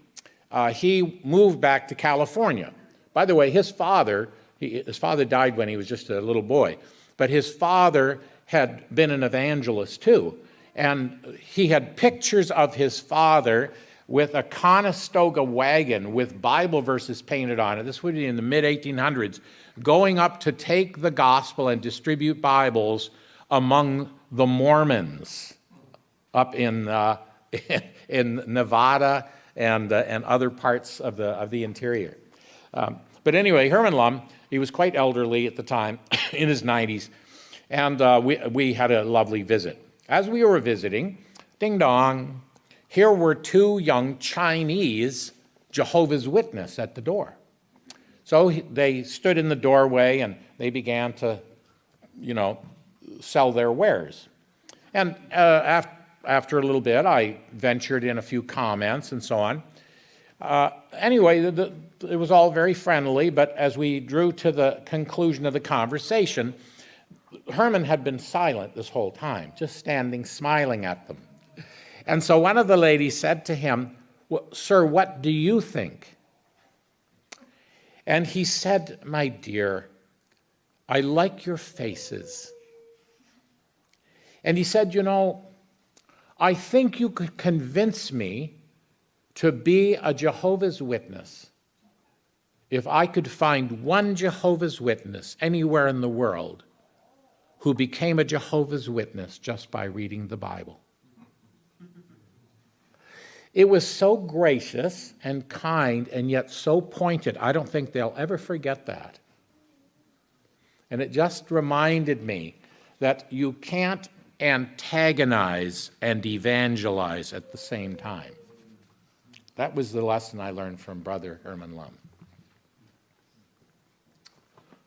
he moved back to California. By the way, his father died when he was just a little boy, but his father had been an evangelist too. And he had pictures of his father with a Conestoga wagon with Bible verses painted on it. This would be in the mid-1800s, going up to take the gospel and distribute Bibles among the Mormons up in Nevada and other parts of the interior. But anyway, Herman Lum, he was quite elderly at the time, in his 90s, and we had a lovely visit. As we were visiting, ding dong, here were two young Chinese Jehovah's Witnesses at the door. So they stood in the doorway and they began to, sell their wares. And after a little bit, I ventured in a few comments and so on. Anyway, it was all very friendly, but as we drew to the conclusion of the conversation, Herman had been silent this whole time, just standing smiling at them. And so one of the ladies said to him, "Well, sir, what do you think?" And he said, "My dear, I like your faces." And he said, "You know, I think you could convince me to be a Jehovah's Witness if I could find one Jehovah's Witness anywhere in the world who became a Jehovah's Witness just by reading the Bible." It was so gracious and kind and yet so pointed. I don't think they'll ever forget that. And it just reminded me that you can't antagonize and evangelize at the same time. That was the lesson I learned from Brother Herman Lum.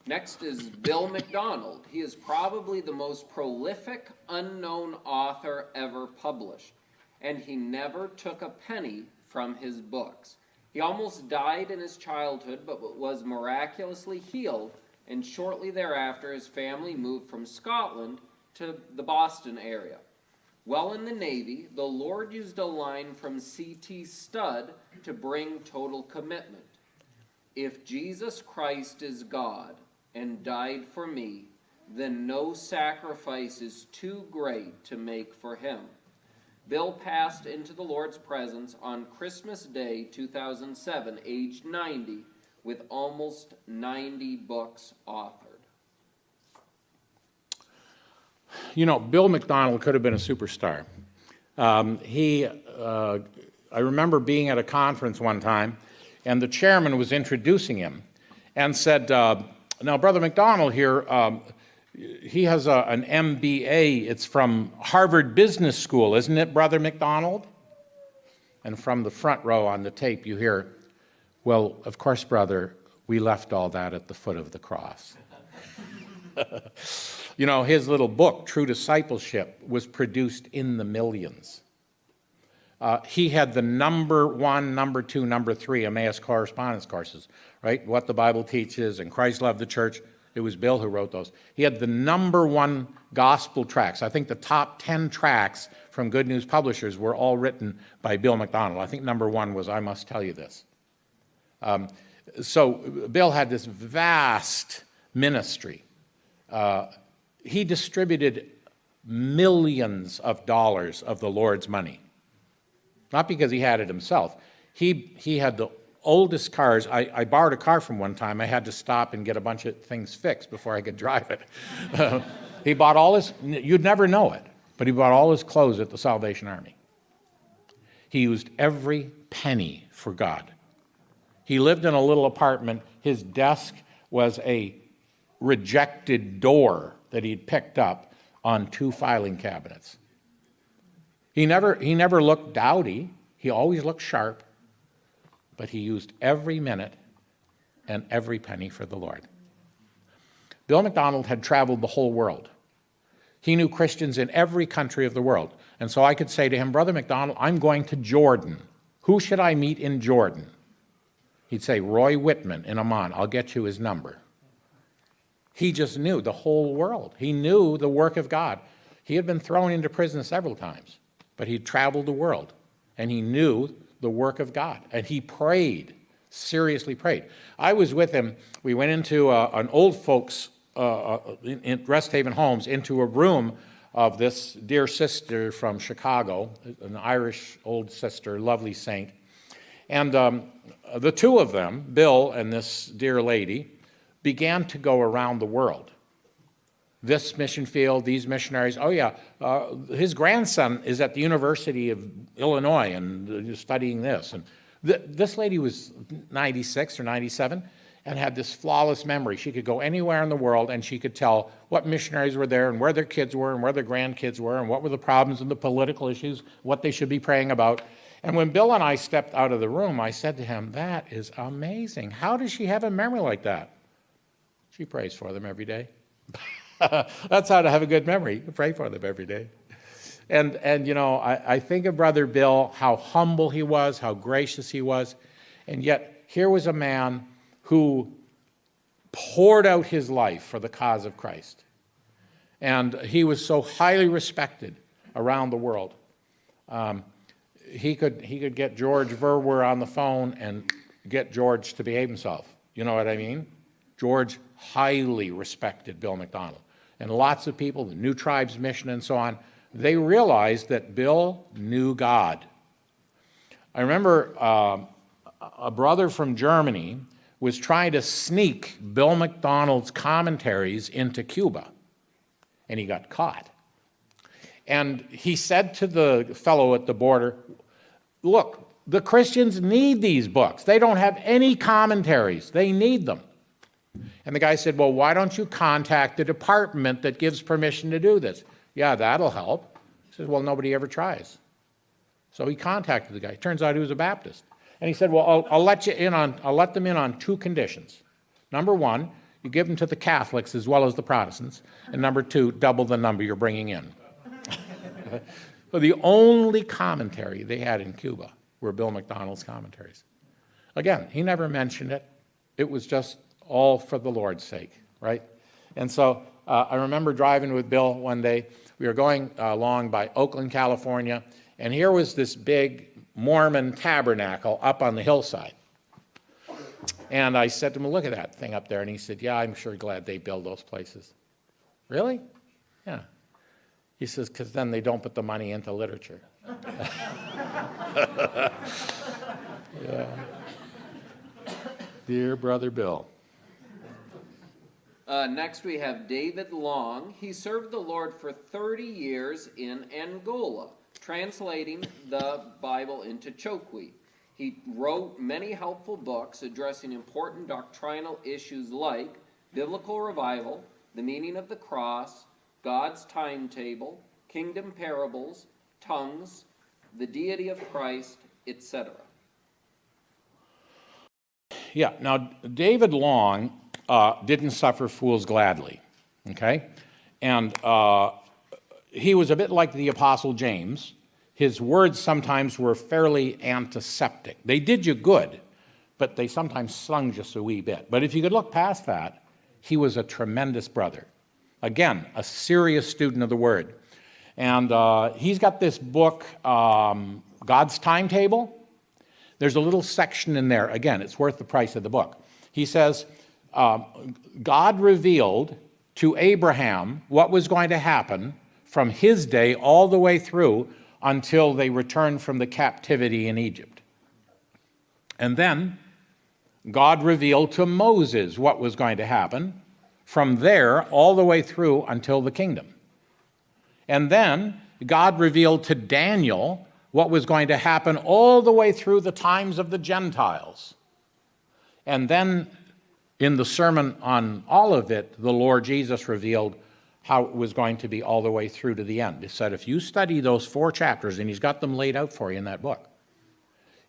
Next is Bill McDonald. He is probably the most prolific unknown author ever published, and he never took a penny from his books. He almost died in his childhood, but was miraculously healed, and shortly thereafter his family moved from Scotland to the Boston area. While in the Navy, the Lord used a line from C.T. Studd to bring total commitment. "If Jesus Christ is God and died for me, then no sacrifice is too great to make for him." Bill passed into the Lord's presence on Christmas Day 2007, aged 90, with almost 90 books authored. You know, Bill McDonald could have been a superstar. I remember being at a conference one time, and the chairman was introducing him and said, "Now, Brother McDonald here, he has an MBA. It's from Harvard Business School, isn't it, Brother McDonald?" And from the front row on the tape, you hear, "Well, of course, brother, we left all that at the foot of the cross." You know, his little book, True Discipleship, was produced in the millions. He had the number 1, number 2, number 3 Emmaus correspondence courses, right? What the Bible Teaches and Christ Loved the Church. It was Bill who wrote those. He had the number 1 gospel tracts. I think the top 10 tracts from Good News Publishers were all written by Bill McDonald. I think number 1 was I Must Tell You This. So Bill had this vast ministry. He distributed millions of dollars of the Lord's money. Not because he had it himself. He had the oldest cars. I borrowed a car from one time. I had to stop and get a bunch of things fixed before I could drive it. He bought all his, you'd never know it, but he bought all his clothes at the Salvation Army. He used every penny for God. He lived in a little apartment. His desk was a rejected door that he'd picked up on 2 filing cabinets. He never looked dowdy. He always looked sharp, but he used every minute and every penny for the Lord. Bill McDonald had traveled the whole world. He knew Christians in every country of the world. And so I could say to him, "Brother McDonald, I'm going to Jordan. Who should I meet in Jordan?" He'd say, "Roy Whitman in Amman. I'll get you his number." He just knew the whole world. He knew the work of God. He had been thrown into prison several times, but he'd traveled the world, and he knew the work of God. And he prayed, seriously prayed. I was with him. We went into an old folks in Rest Haven Homes, into a room of this dear sister from Chicago, an Irish old sister, lovely saint. And the two of them, Bill and this dear lady, began to go around the world. This mission field, these missionaries. Oh yeah, his grandson is at the University of Illinois and studying this. And this lady was 96 or 97 and had this flawless memory. She could go anywhere in the world and she could tell what missionaries were there and where their kids were and where their grandkids were and what were the problems and the political issues, what they should be praying about. And when Bill and I stepped out of the room, I said to him, "That is amazing. How does she have a memory like that?" She prays for them every day. That's how to have a good memory. You pray for them every day. And you know, I think of Brother Bill, how humble he was, how gracious he was. And yet, here was a man who poured out his life for the cause of Christ. And he was so highly respected around the world. He could get George Verwer on the phone and get George to behave himself. You know what I mean? George highly respected Bill McDonald. And lots of people, the New Tribes Mission and so on, they realized that Bill knew God. I remember a brother from Germany was trying to sneak Bill McDonald's commentaries into Cuba, and he got caught. And he said to the fellow at the border, look, the Christians need these books. They don't have any commentaries. They need them. And the guy said, well, why don't you contact the department that gives permission to do this? Yeah, that'll help. He says, well, nobody ever tries. So he contacted the guy. Turns out he was a Baptist. And he said, well, I'll let them in on 2 conditions. Number 1, you give them to the Catholics as well as the Protestants. And number 2, double the number you're bringing in. So the only commentary they had in Cuba were Bill McDonald's commentaries. Again, he never mentioned it. It was just all for the Lord's sake, right? And so I remember driving with Bill one day. We were going along by Oakland, California, and here was this big Mormon tabernacle up on the hillside. And I said to him, look at that thing up there. And he said, yeah, I'm sure glad they build those places. Really? Yeah. He says, because then they don't put the money into literature. Yeah. Dear Brother Bill. Next we have David Long. He served the Lord for 30 years in Angola, translating the Bible into Chokwe. He wrote many helpful books addressing important doctrinal issues like biblical revival, the meaning of the cross, God's timetable, kingdom parables, tongues, the deity of Christ, etc. Yeah, now David Long didn't suffer fools gladly, okay? And he was a bit like the Apostle James. His words sometimes were fairly antiseptic. They did you good, but they sometimes stung just a wee bit. But if you could look past that, he was a tremendous brother. Again, a serious student of the Word. And he's got this book, God's Timetable. There's a little section in there. Again, it's worth the price of the book. He says, God revealed to Abraham what was going to happen from his day all the way through until they returned from the captivity in Egypt. And then God revealed to Moses what was going to happen from there all the way through until the kingdom. And then God revealed to Daniel what was going to happen all the way through the times of the Gentiles. And then in the Sermon on Olivet, the Lord Jesus revealed how it was going to be all the way through to the end. He said, if you study those 4 chapters, and he's got them laid out for you in that book,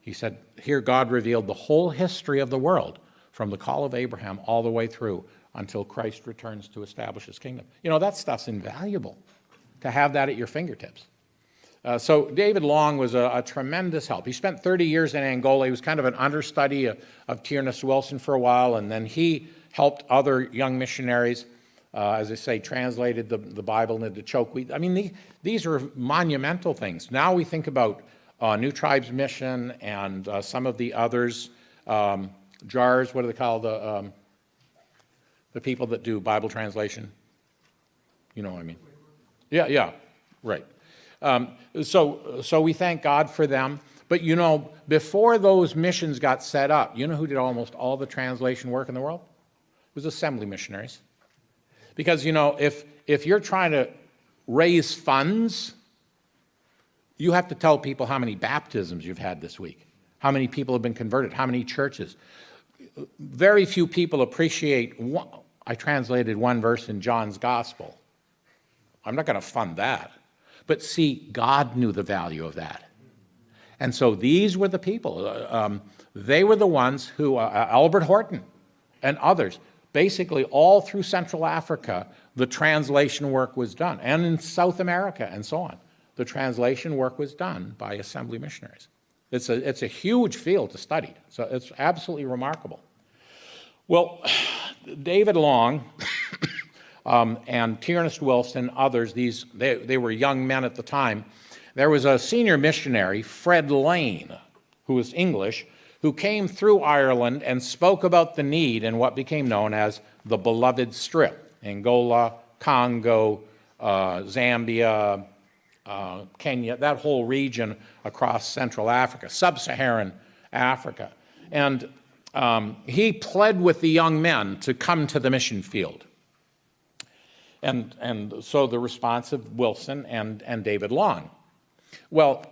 he said, here God revealed the whole history of the world from the call of Abraham all the way through until Christ returns to establish his kingdom. You know, that stuff's invaluable to have that at your fingertips. So David Long was a tremendous help. He spent 30 years in Angola. He was kind of an understudy of Tiernas Wilson for a while, and then he helped other young missionaries, as I say, translated the Bible into Chokwe. I mean, these are monumental things. Now we think about New Tribes Mission and some of the others, JARS, what do they call the people that do Bible translation? You know what I mean? Yeah, right. So we thank God for them. But you know, before those missions got set up, you know who did almost all the translation work in the world? It was assembly missionaries. Because, you know, if you're trying to raise funds, you have to tell people how many baptisms you've had this week, how many people have been converted, how many churches. Very few people appreciate I translated one verse in John's Gospel. I'm not going to fund that. But see, God knew the value of that. And so these were the people. They were the ones who, Albert Horton and others, basically all through Central Africa, the translation work was done. And in South America and so on, the translation work was done by assembly missionaries. It's a huge field to study. So it's absolutely remarkable. Well, David Long and Ernest Wilson, others, they were young men at the time. There was a senior missionary, Fred Lane, who was English, who came through Ireland and spoke about the need in what became known as the Beloved Strip, Angola, Congo, Zambia, Kenya, that whole region across Central Africa, sub-Saharan Africa. And he pled with the young men to come to the mission field. And so the response of Wilson and David Long. Well,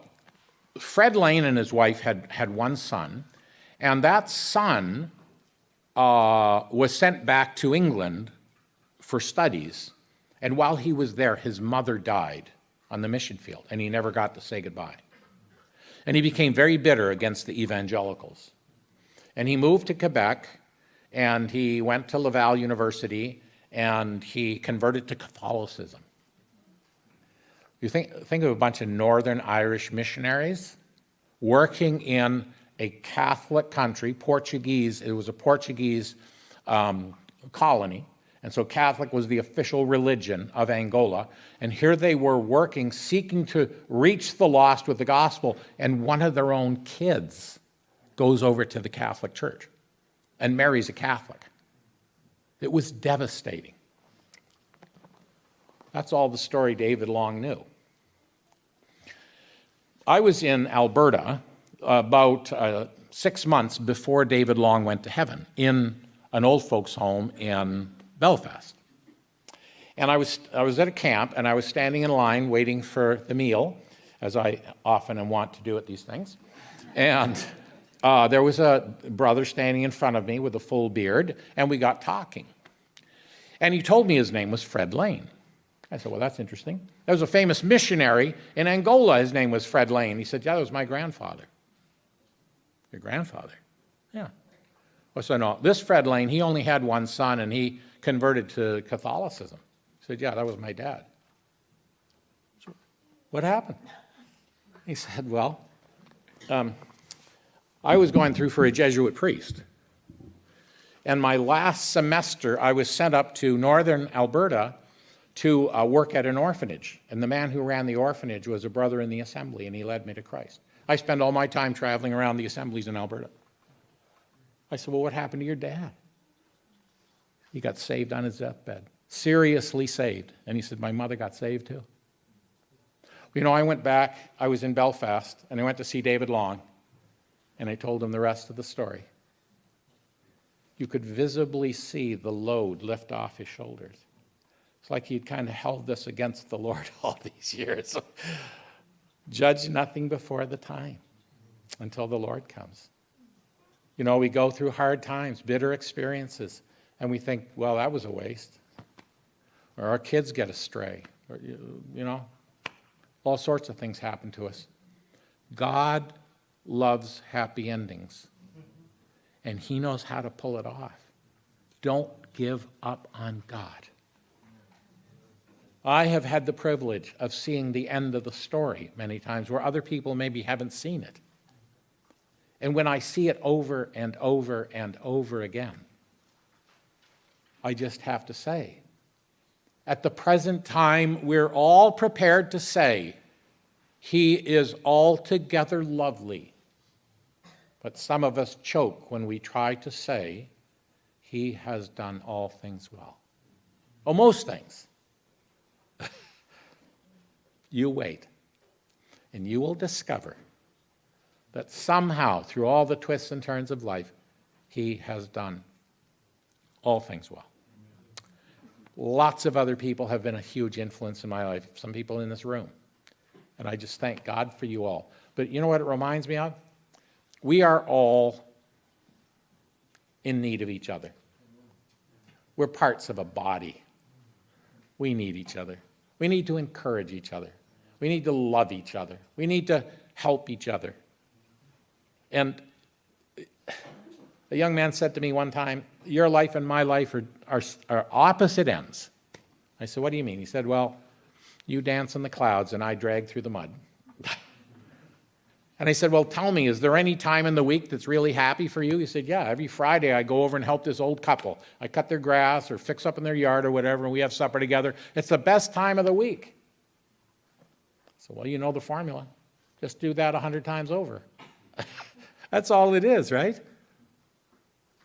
Fred Lane and his wife had one son, and that son was sent back to England for studies. And while he was there, his mother died on the mission field, and he never got to say goodbye. And he became very bitter against the evangelicals. And he moved to Quebec, and he went to Laval University, and he converted to Catholicism. You think of a bunch of Northern Irish missionaries working in a Catholic country, Portuguese. It was a Portuguese colony. And so Catholic was the official religion of Angola. And here they were working, seeking to reach the lost with the gospel. And one of their own kids goes over to the Catholic Church and marries a Catholic. It was devastating. That's all the story David Long knew. I was in Alberta about 6 months before David Long went to heaven in an old folks' home in Belfast. And I was at a camp, and I was standing in line waiting for the meal, as I often and want to do at these things. And there was a brother standing in front of me with a full beard, and we got talking. And he told me his name was Fred Lane. I said, well, that's interesting. There was a famous missionary in Angola. His name was Fred Lane. He said, yeah, that was my grandfather. Your grandfather? Yeah. Well, so no, this Fred Lane, he only had one son, and he converted to Catholicism. He said, yeah, that was my dad. So, what happened? He said, well, I was going through for a Jesuit priest. And my last semester, I was sent up to northern Alberta to work at an orphanage. And the man who ran the orphanage was a brother in the assembly, and he led me to Christ. I spent all my time traveling around the assemblies in Alberta. I said, well, what happened to your dad? He got saved on his deathbed, seriously saved. And he said, my mother got saved too. You know, I went back, I was in Belfast, and I went to see David Long, and I told him the rest of the story. You could visibly see the load lift off his shoulders. It's like he'd kind of held this against the Lord all these years. Judge nothing before the time until the Lord comes. You know, we go through hard times, bitter experiences, and we think, well, that was a waste. Or our kids get astray. Or, you know, all sorts of things happen to us. God loves happy endings, and he knows how to pull it off. Don't give up on God. I have had the privilege of seeing the end of the story many times where other people maybe haven't seen it. And when I see it over and over and over again, I just have to say, at the present time, we're all prepared to say, he is altogether lovely. But some of us choke when we try to say, he has done all things well. Oh, most things. You wait, and you will discover that somehow, through all the twists and turns of life, he has done all things well. Lots of other people have been a huge influence in my life, some people in this room. And I just thank God for you all. But you know what it reminds me of? We are all in need of each other. We're parts of a body. We need each other. We need to encourage each other. We need to love each other. We need to help each other. And a young man said to me one time, your life and my life are opposite ends. I said, what do you mean? He said, well, you dance in the clouds and I drag through the mud. And And I said, well, tell me, is there any time in the week that's really happy for you? He said, yeah, every Friday I go over and help this old couple. I cut their grass or fix up in their yard or whatever, and we have supper together. It's the best time of the week. So, well, you know the formula. Just do that 100 times over. That's all it is, right?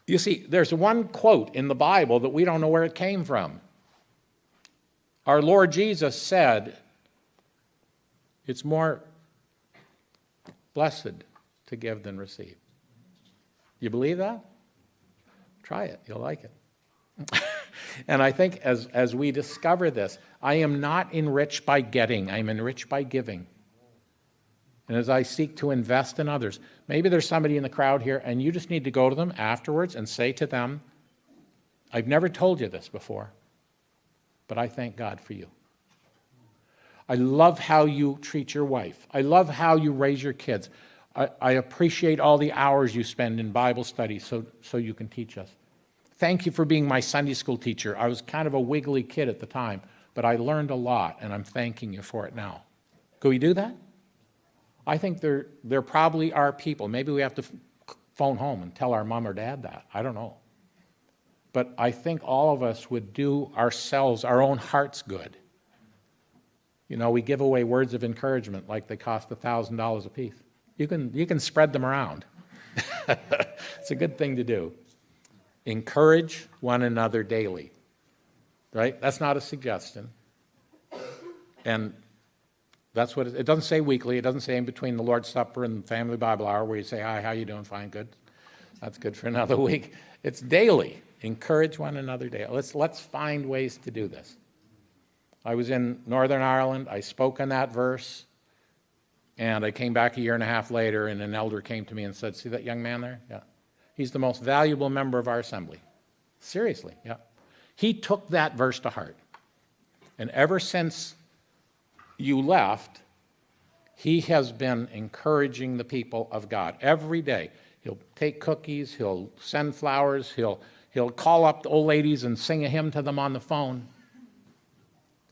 You see, there's one quote in the Bible that we don't know where it came from. Our Lord Jesus said, it's more blessed to give than receive. You believe that? Try it. You'll like it. And I think as we discover this, I am not enriched by getting. I am enriched by giving. And as I seek to invest in others, maybe there's somebody in the crowd here and you just need to go to them afterwards and say to them, I've never told you this before, but I thank God for you. I love how you treat your wife. I love how you raise your kids. I appreciate all the hours you spend in Bible study so you can teach us. Thank you for being my Sunday school teacher. I was kind of a wiggly kid at the time, but I learned a lot, and I'm thanking you for it now. Could we do that? I think there probably are people. Maybe we have to phone home and tell our mom or dad that. I don't know. But I think all of us would do ourselves, our own hearts good. You know, we give away words of encouragement like they cost $1,000 a piece. You can spread them around. It's a good thing to do. Encourage one another daily. Right? That's not a suggestion. And that's what it doesn't say weekly. It doesn't say in between the Lord's Supper and the family Bible hour where you say, hi, how you doing? Fine, good. That's good for another week. It's daily. Encourage one another daily. Let's find ways to do this. I was in Northern Ireland. I spoke on that verse. And I came back a year and a half later, and an elder came to me and said, see that young man there? Yeah. He's the most valuable member of our assembly. Seriously, yeah. He took that verse to heart. And ever since you left, he has been encouraging the people of God every day. He'll take cookies, he'll send flowers, he'll call up the old ladies and sing a hymn to them on the phone.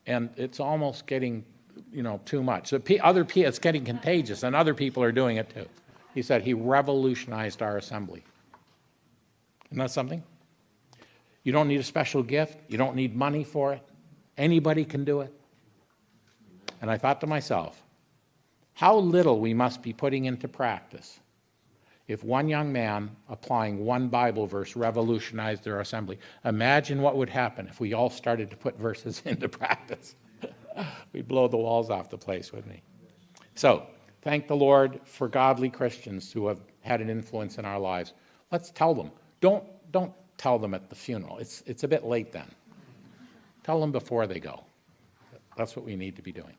And it's almost getting, too much. So it's getting contagious, and other people are doing it too. He said he revolutionized our assembly. Isn't that something? You don't need a special gift. You don't need money for it. Anybody can do it. And I thought to myself, how little we must be putting into practice if one young man applying one Bible verse revolutionized their assembly. Imagine what would happen if we all started to put verses into practice. We'd blow the walls off the place, wouldn't we? So, thank the Lord for godly Christians who have had an influence in our lives. Let's tell them. Don't tell them at the funeral. It's a bit late then. Tell them before they go. That's what we need to be doing.